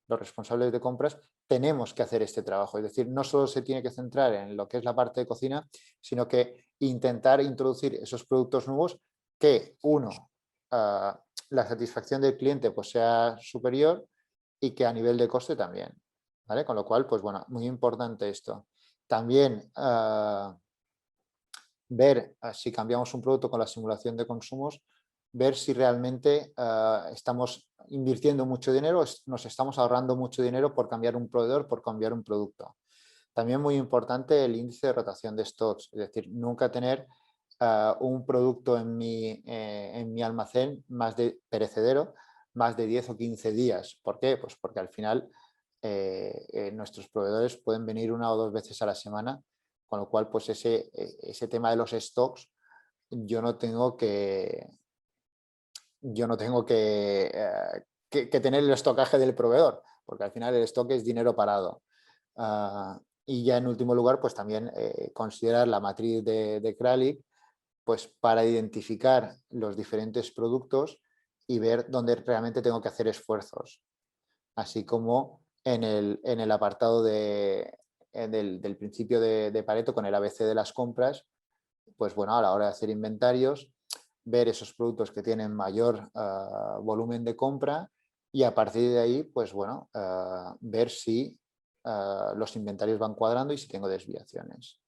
los responsables de compras, tenemos que hacer este trabajo. Es decir, no solo se tiene que centrar en lo que es la parte de cocina, sino que intentar introducir esos productos nuevos que, uno, la satisfacción del cliente pues sea superior y que a nivel de coste también, ¿vale? Con lo cual, pues bueno, muy importante esto. También ver si cambiamos un producto con la simulación de consumos, ver si realmente estamos invirtiendo mucho dinero, nos estamos ahorrando mucho dinero por cambiar un proveedor, por cambiar un producto. También muy importante el índice de rotación de stocks, es decir, nunca tener un producto en mi almacén más de perecedero, más de 10 o 15 días. ¿Por qué? Pues porque al final nuestros proveedores pueden venir 1 o 2 veces a la semana, con lo cual pues ese tema de los stocks yo no tengo que tener el estocaje del proveedor, porque al final el stock es dinero parado. Y ya en último lugar, pues también considerar la matriz de Kralik, pues para identificar los diferentes productos y ver dónde realmente tengo que hacer esfuerzos. Así como en el apartado del principio de Pareto con el ABC de las compras, pues bueno, a la hora de hacer inventarios, ver esos productos que tienen mayor volumen de compra y a partir de ahí, pues bueno, ver si los inventarios van cuadrando y si tengo desviaciones.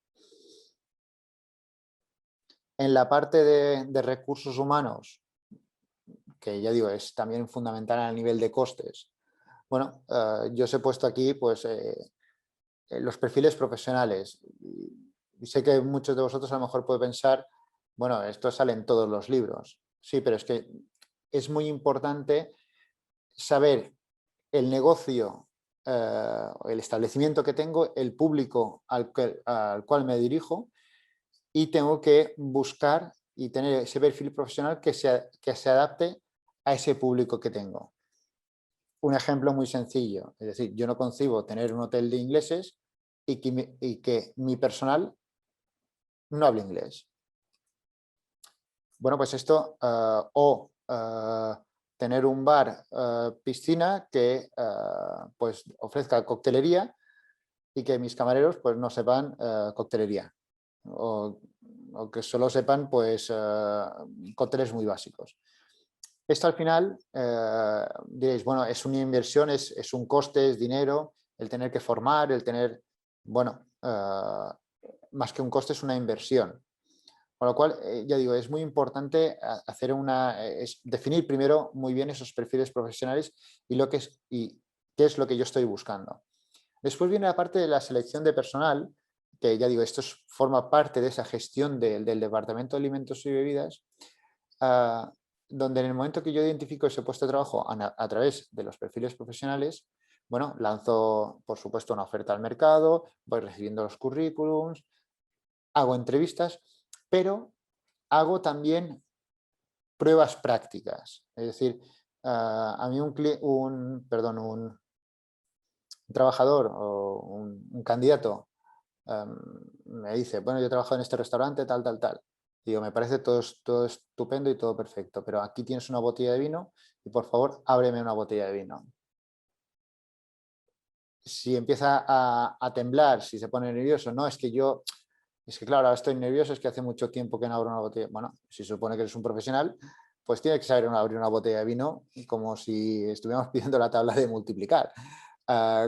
En la parte de recursos humanos, que ya digo, es también fundamental a nivel de costes, bueno, yo os he puesto aquí pues, los perfiles profesionales. Y sé que muchos de vosotros a lo mejor pueden pensar, bueno, esto sale en todos los libros. Sí, pero es que es muy importante saber el negocio, el establecimiento que tengo, el público al cual me dirijo y tengo que buscar y tener ese perfil profesional que se adapte a ese público que tengo. Un ejemplo muy sencillo, es decir, yo no concibo tener un hotel de ingleses y que mi personal no hable inglés. Bueno, pues esto, tener un bar, piscina que pues ofrezca coctelería y que mis camareros pues no sepan coctelería o que solo sepan pues cócteles muy básicos. Esto al final diréis, bueno, es una inversión, es un coste, es dinero, el tener que formar, el tener, bueno, más que un coste es una inversión. Con lo cual, ya digo, es muy importante definir primero muy bien esos perfiles profesionales y qué es lo que yo estoy buscando. Después viene la parte de la selección de personal, que ya digo, forma parte de esa gestión del Departamento de Alimentos y Bebidas, donde en el momento que yo identifico ese puesto de trabajo a través de los perfiles profesionales, bueno, lanzo, por supuesto, una oferta al mercado, voy recibiendo los currículums, hago entrevistas, pero hago también pruebas prácticas. Es decir, a mí un trabajador o un candidato me dice, bueno, yo trabajo en este restaurante, tal, tal, tal. Digo, me parece todo estupendo y todo perfecto, pero aquí tienes una botella de vino y por favor, ábreme una botella de vino. Si empieza a temblar, si se pone nervioso, no, es que claro, ahora estoy nervioso, es que hace mucho tiempo que no abro una botella. Bueno, si se supone que eres un profesional, pues tiene que saber abrir una botella de vino como si estuviéramos pidiendo la tabla de multiplicar.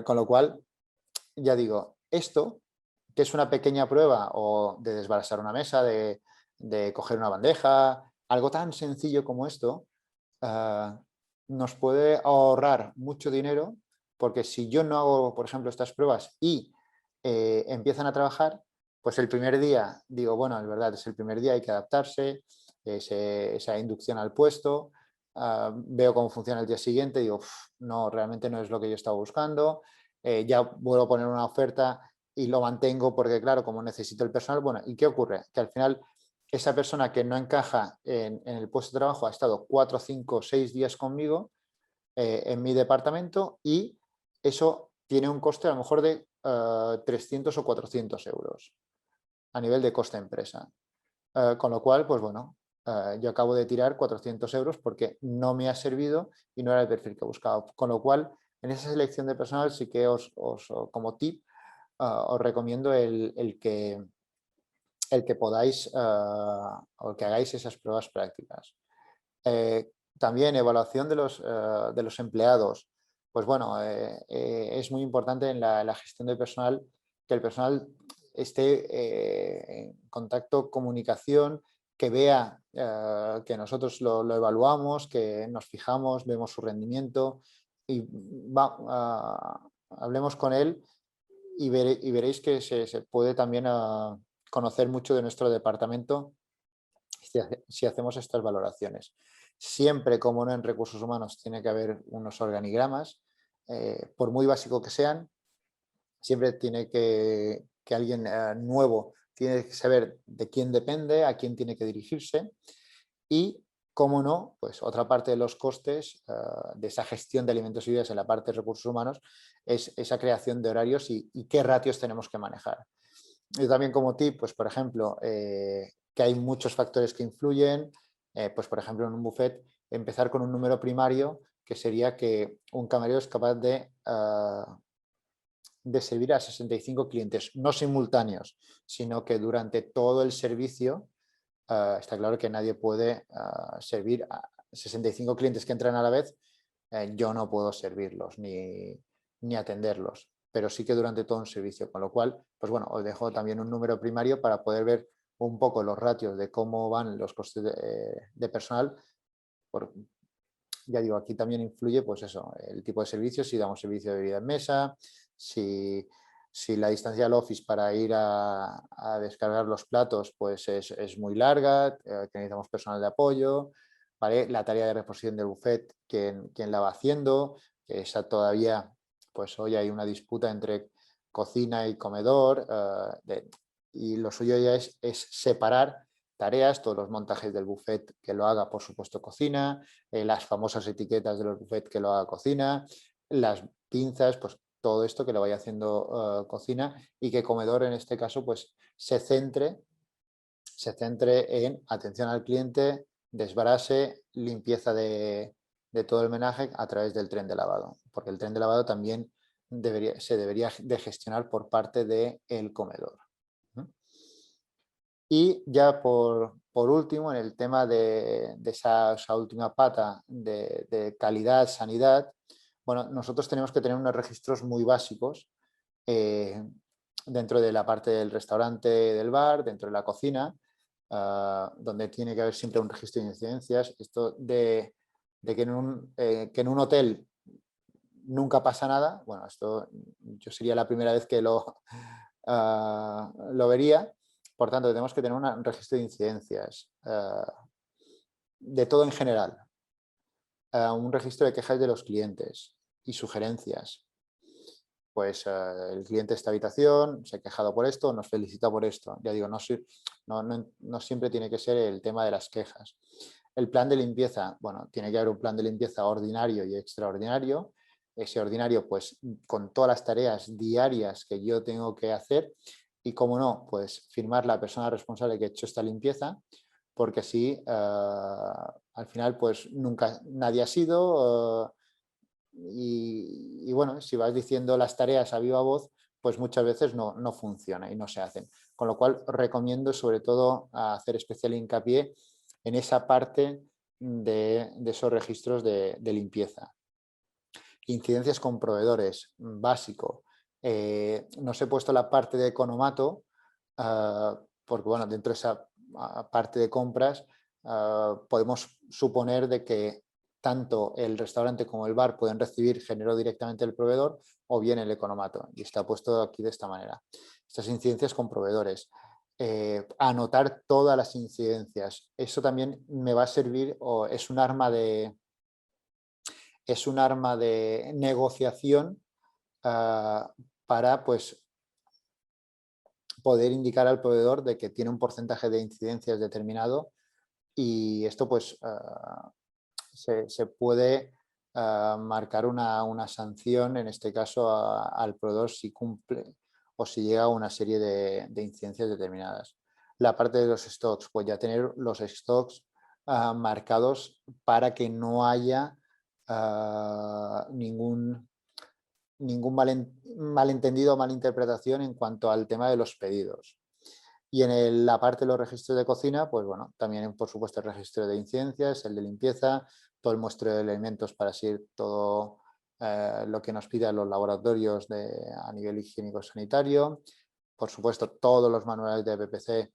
Con lo cual, ya digo, esto, que es una pequeña prueba o de desbarasar una mesa, de coger una bandeja, algo tan sencillo como esto, nos puede ahorrar mucho dinero, porque si yo no hago, por ejemplo, estas pruebas y empiezan a trabajar, pues el primer día digo, bueno, es verdad, es el primer día, hay que adaptarse, esa inducción al puesto, veo cómo funciona el día siguiente, digo, no, realmente no es lo que yo estaba buscando, ya vuelvo a poner una oferta y lo mantengo porque, claro, como necesito el personal, bueno, ¿y qué ocurre? Que al final esa persona que no encaja en el puesto de trabajo ha estado 4, 5, 6 días conmigo en mi departamento y eso tiene un coste a lo mejor de 300 o 400 euros a nivel de coste empresa. Con lo cual, pues bueno, yo acabo de tirar 400 euros porque no me ha servido y no era el perfil que buscaba. Con lo cual, en esa selección de personal sí que como tip, os recomiendo el que podáis o que hagáis esas pruebas prácticas. También evaluación de los empleados. Pues bueno, es muy importante en la gestión del personal que el personal esté en contacto, comunicación, que vea que nosotros lo evaluamos, que nos fijamos, vemos su rendimiento y hablemos con él y veréis que se puede también conocer mucho de nuestro departamento si hacemos estas valoraciones. Siempre, como no en recursos humanos, tiene que haber unos organigramas, por muy básico que sean, siempre tiene que alguien nuevo tiene que saber de quién depende, a quién tiene que dirigirse y, cómo no, pues otra parte de los costes de esa gestión de alimentos y bebidas en la parte de recursos humanos es esa creación de horarios y qué ratios tenemos que manejar. Yo también como tip, pues por ejemplo, que hay muchos factores que influyen, pues por ejemplo en un buffet empezar con un número primario que sería que un camarero es capaz de servir a 65 clientes, no simultáneos, sino que durante todo el servicio está claro que nadie puede servir a 65 clientes que entran a la vez, yo no puedo servirlos ni atenderlos, pero sí que durante todo un servicio, con lo cual, pues bueno, os dejo también un número primario para poder ver un poco los ratios de cómo van los costes de personal. Ya digo, aquí también influye pues eso, el tipo de servicio, si damos servicio de bebida en mesa, si la distancia al office para ir a descargar los platos pues es muy larga, que necesitamos personal de apoyo, ¿vale? La tarea de reposición del buffet, quién la va haciendo, esa todavía, pues hoy hay una disputa entre cocina y comedor y lo suyo ya es separar tareas, todos los montajes del buffet que lo haga, por supuesto, cocina, las famosas etiquetas de los buffets que lo haga cocina, las pinzas, pues todo esto que lo vaya haciendo cocina y que comedor en este caso pues se centre en atención al cliente, desbarase, limpieza de todo el menaje a través del tren de lavado, porque el tren de lavado también se debería de gestionar por parte del comedor. Y ya por último, en el tema de esa última pata de calidad, sanidad, bueno, nosotros tenemos que tener unos registros muy básicos dentro de la parte del restaurante, del bar, dentro de la cocina, donde tiene que haber siempre un registro de incidencias. Esto de que en un hotel nunca pasa nada, bueno, esto yo sería la primera vez que lo vería. Por tanto, tenemos que tener un registro de incidencias de todo en general, un registro de quejas de los clientes y sugerencias. Pues el cliente de esta habitación se ha quejado por esto, nos felicita por esto. Ya digo, no siempre tiene que ser el tema de las quejas. El plan de limpieza, bueno, tiene que haber un plan de limpieza ordinario y extraordinario. Ese ordinario, pues, con todas las tareas diarias que yo tengo que hacer y, como no, pues firmar la persona responsable que ha hecho esta limpieza, porque así, al final, pues, nunca nadie ha sido... y bueno, si vas diciendo las tareas a viva voz, pues muchas veces no funciona y no se hacen. Con lo cual recomiendo sobre todo hacer especial hincapié en esa parte de esos registros de limpieza. Incidencias con proveedores, básico. Nos he puesto la parte de economato porque bueno, dentro de esa parte de compras podemos suponer de que tanto el restaurante como el bar pueden recibir género directamente del proveedor o bien el economato. Y está puesto aquí de esta manera. Estas incidencias con proveedores. Anotar todas las incidencias. Eso también me va a servir o es un arma de negociación para pues poder indicar al proveedor de que tiene un porcentaje de incidencias determinado y esto pues se puede marcar una sanción, en este caso al proveedor si cumple o si llega a una serie de incidencias determinadas. La parte de los stocks, pues ya tener los stocks marcados para que no haya ningún malentendido o malinterpretación en cuanto al tema de los pedidos. Y en la parte de los registros de cocina, pues bueno, también por supuesto el registro de incidencias, el de limpieza, todo el muestreo de elementos para seguir todo lo que nos pidan los laboratorios a nivel higiénico-sanitario, por supuesto todos los manuales de PPC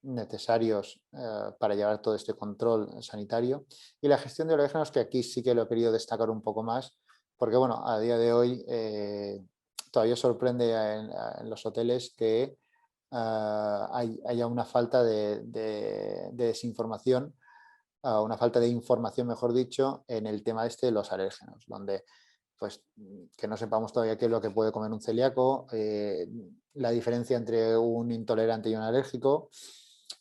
necesarios para llevar todo este control sanitario y la gestión de alérgenos, que aquí sí que lo he querido destacar un poco más, porque bueno, a día de hoy todavía sorprende en los hoteles que haya una falta de desinformación, una falta de información, mejor dicho, en el tema este de los alérgenos, donde pues que no sepamos todavía qué es lo que puede comer un celíaco, la diferencia entre un intolerante y un alérgico,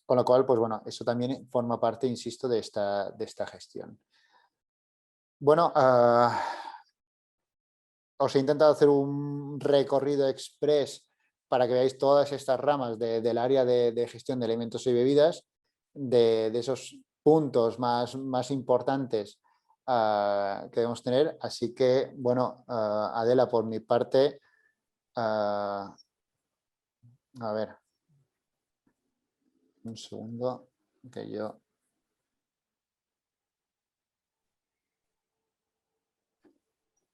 con lo cual, pues bueno, eso también forma parte, insisto, de esta gestión. Bueno, os he intentado hacer un recorrido express para que veáis todas estas ramas del área de gestión de alimentos y bebidas, de esos puntos más importantes que debemos tener. Así que, bueno, Adela, por mi parte, a ver, un segundo, que yo...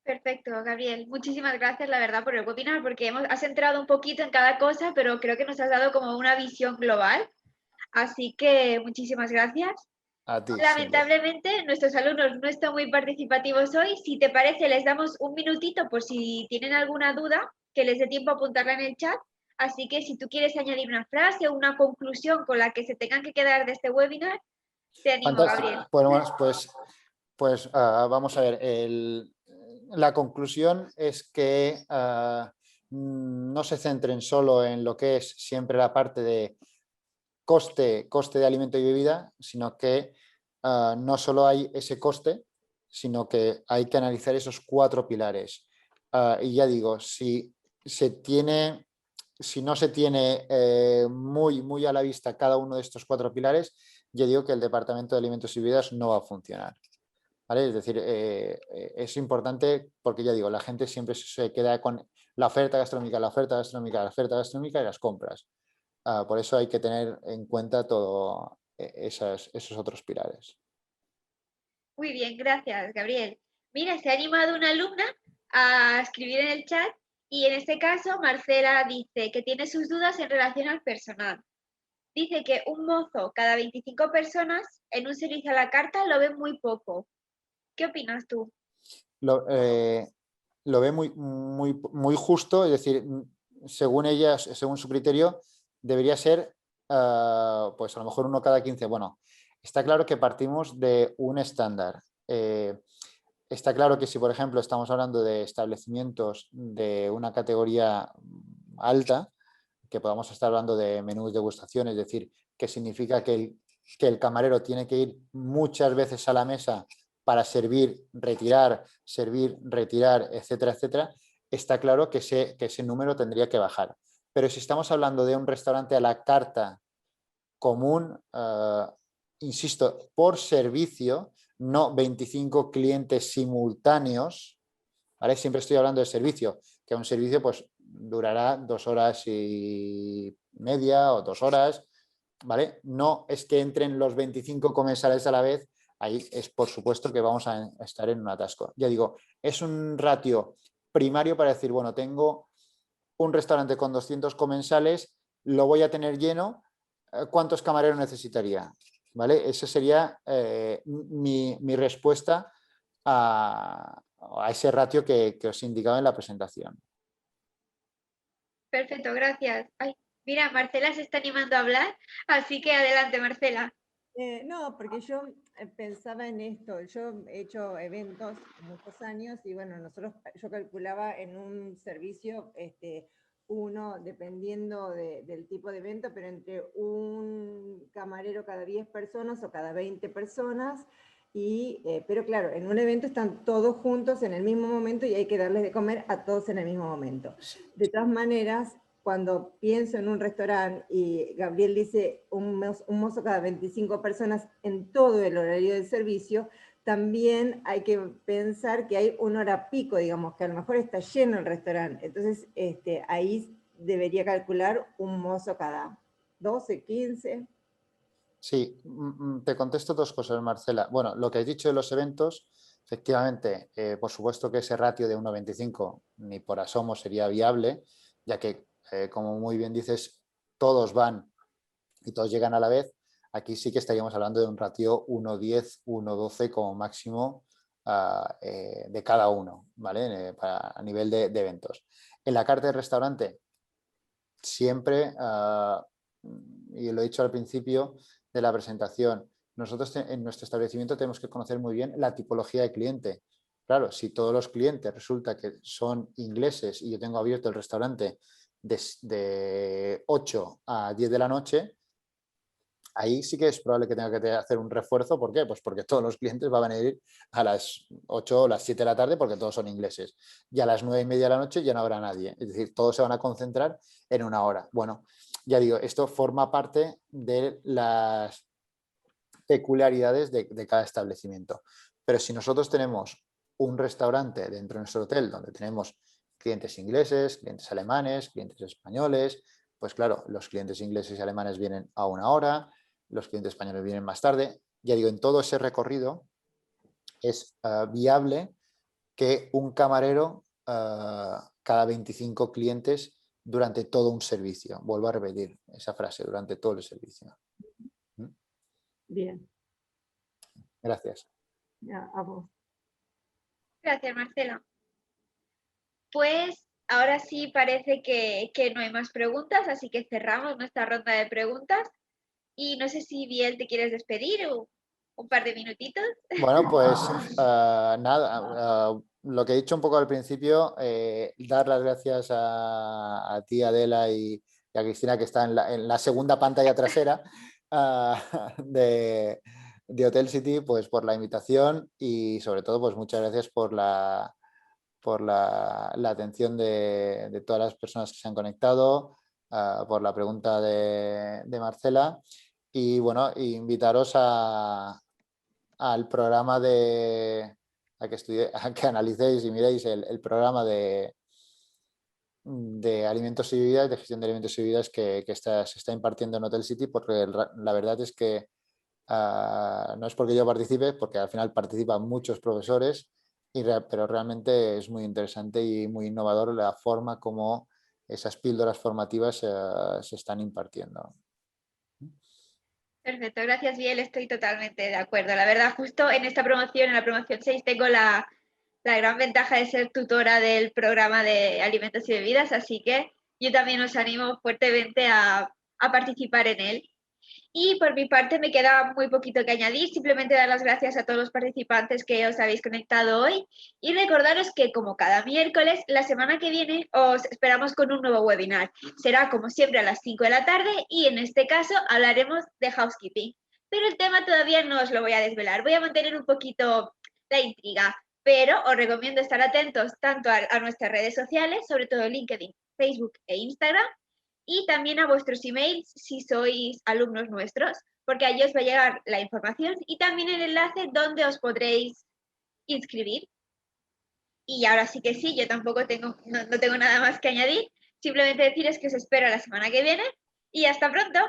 Perfecto, Gabriel. Muchísimas gracias, la verdad, por el webinar, porque has entrado un poquito en cada cosa, pero creo que nos has dado como una visión global. Así que muchísimas gracias. A ti, siempre. Lamentablemente, nuestros alumnos no están muy participativos hoy. Si te parece, les damos un minutito por si tienen alguna duda, que les dé tiempo a apuntarla en el chat. Así que si tú quieres añadir una frase o una conclusión con la que se tengan que quedar de este webinar, te animo, Fantástico. Gabriel. Bueno, pues vamos a ver, la conclusión es que no se centren solo en lo que es siempre la parte de coste de alimento y bebida, sino que no solo hay ese coste, sino que hay que analizar esos 4 pilares. Y ya digo, si no se tiene muy a la vista cada uno de estos 4 pilares, yo digo que el Departamento de Alimentos y Bebidas no va a funcionar. ¿Vale? Es decir, es importante porque ya digo, la gente siempre se queda con la oferta gastronómica, la oferta gastronómica, la oferta gastronómica y las compras. Por eso hay que tener en cuenta todos esos otros pilares. Muy bien, gracias, Gabriel. Mira, se ha animado una alumna a escribir en el chat y en este caso Marcela dice que tiene sus dudas en relación al personal. dice que un mozo cada 25 personas en un servicio a la carta lo ve muy poco. ¿Qué opinas tú? Lo ve muy justo, es decir, según ella, según su criterio, debería ser pues a lo mejor uno cada 15. Bueno, está claro que partimos de un estándar. Está claro que si, por ejemplo, estamos hablando de establecimientos de una categoría alta, que podamos estar hablando de menús degustación, es decir, que significa que el camarero tiene que ir muchas veces a la mesa para servir, retirar, etcétera, etcétera, está claro que ese número tendría que bajar. Pero si estamos hablando de un restaurante a la carta común, insisto, por servicio, no 25 clientes simultáneos, ¿vale? Siempre estoy hablando de servicio, que un servicio pues durará 2 horas y media o 2 horas, ¿vale? No es que entren los 25 comensales a la vez, ahí es por supuesto que vamos a estar en un atasco. Ya digo, es un ratio primario para decir, bueno, tengo un restaurante con 200 comensales, lo voy a tener lleno, ¿cuántos camareros necesitaría? ¿Vale? Esa sería mi respuesta a ese ratio que os indicaba en la presentación. Perfecto, gracias. Ay, mira, Marcela se está animando a hablar, así que adelante, Marcela. No, porque yo pensaba en esto. Yo he hecho eventos muchos años y bueno, yo calculaba en un servicio, uno, dependiendo del tipo de evento, pero entre un camarero cada 10 personas o cada 20 personas. Pero claro, en un evento están todos juntos en el mismo momento y hay que darles de comer a todos en el mismo momento. De todas maneras, cuando pienso en un restaurante y Gabriel dice un mozo cada 25 personas en todo el horario del servicio, también hay que pensar que hay una hora pico, digamos, que a lo mejor está lleno el restaurante. Entonces, ahí debería calcular un mozo cada 12, 15. Sí, te contesto dos cosas, Marcela. Bueno, lo que has dicho de los eventos, efectivamente, por supuesto que ese ratio de 1,25 ni por asomo sería viable, ya que, como muy bien dices, todos van y todos llegan a la vez. Aquí sí que estaríamos hablando de un ratio 1,10, 1,12 como máximo de cada uno, ¿vale? A nivel de eventos. En la carta de restaurante, siempre, y lo he dicho al principio de la presentación, nosotros en nuestro establecimiento tenemos que conocer muy bien la tipología de cliente. Claro, si todos los clientes resulta que son ingleses y yo tengo abierto el restaurante de 8 a 10 de la noche, ahí sí que es probable que tenga que hacer un refuerzo. ¿Por qué? Pues porque todos los clientes van a venir a las 8 o las 7 de la tarde porque todos son ingleses. Y a las 9:30 de la noche ya no habrá nadie. Es decir, todos se van a concentrar en una hora. Bueno, ya digo, esto forma parte de las peculiaridades de cada establecimiento. Pero si nosotros tenemos un restaurante dentro de nuestro hotel donde tenemos clientes ingleses, clientes alemanes, clientes españoles, pues claro, los clientes ingleses y alemanes vienen a una hora, los clientes españoles vienen más tarde. Ya digo, en todo ese recorrido es viable que un camarero cada 25 clientes durante todo un servicio. Vuelvo a repetir esa frase, durante todo el servicio. Bien. Gracias. Ya, a vos. Gracias, Marcela. Pues ahora sí parece que no hay más preguntas, así que cerramos nuestra ronda de preguntas. Y no sé si Biel te quieres despedir o un par de minutitos. Bueno, pues nada, lo que he dicho un poco al principio, dar las gracias a ti, Adela, y a Cristina, que está en la segunda pantalla trasera de Hotel City, pues por la invitación y sobre todo, pues muchas gracias por la atención de todas las personas que se han conectado, por la pregunta de Marcela y bueno, invitaros al programa a que analicéis y miréis el programa de alimentos y bebidas, de gestión de alimentos y bebidas que se está impartiendo en Hotel City, porque la verdad es que no es porque yo participe, porque al final participan muchos profesores, pero realmente es muy interesante y muy innovador la forma como esas píldoras formativas se están impartiendo. Perfecto, gracias, Biel, estoy totalmente de acuerdo. La verdad, justo en esta promoción, en la promoción 6, tengo la gran ventaja de ser tutora del programa de alimentos y bebidas, así que yo también os animo fuertemente a participar en él. Y por mi parte me queda muy poquito que añadir, simplemente dar las gracias a todos los participantes que os habéis conectado hoy y recordaros que como cada miércoles, la semana que viene os esperamos con un nuevo webinar. Será como siempre a las 5 de la tarde y en este caso hablaremos de housekeeping. Pero el tema todavía no os lo voy a desvelar, voy a mantener un poquito la intriga, pero os recomiendo estar atentos tanto a nuestras redes sociales, sobre todo LinkedIn, Facebook e Instagram, y también a vuestros emails si sois alumnos nuestros, porque allí os va a llegar la información y también el enlace donde os podréis inscribir. Y ahora sí que sí, yo tampoco tengo, no tengo nada más que añadir, simplemente deciros que os espero la semana que viene y hasta pronto.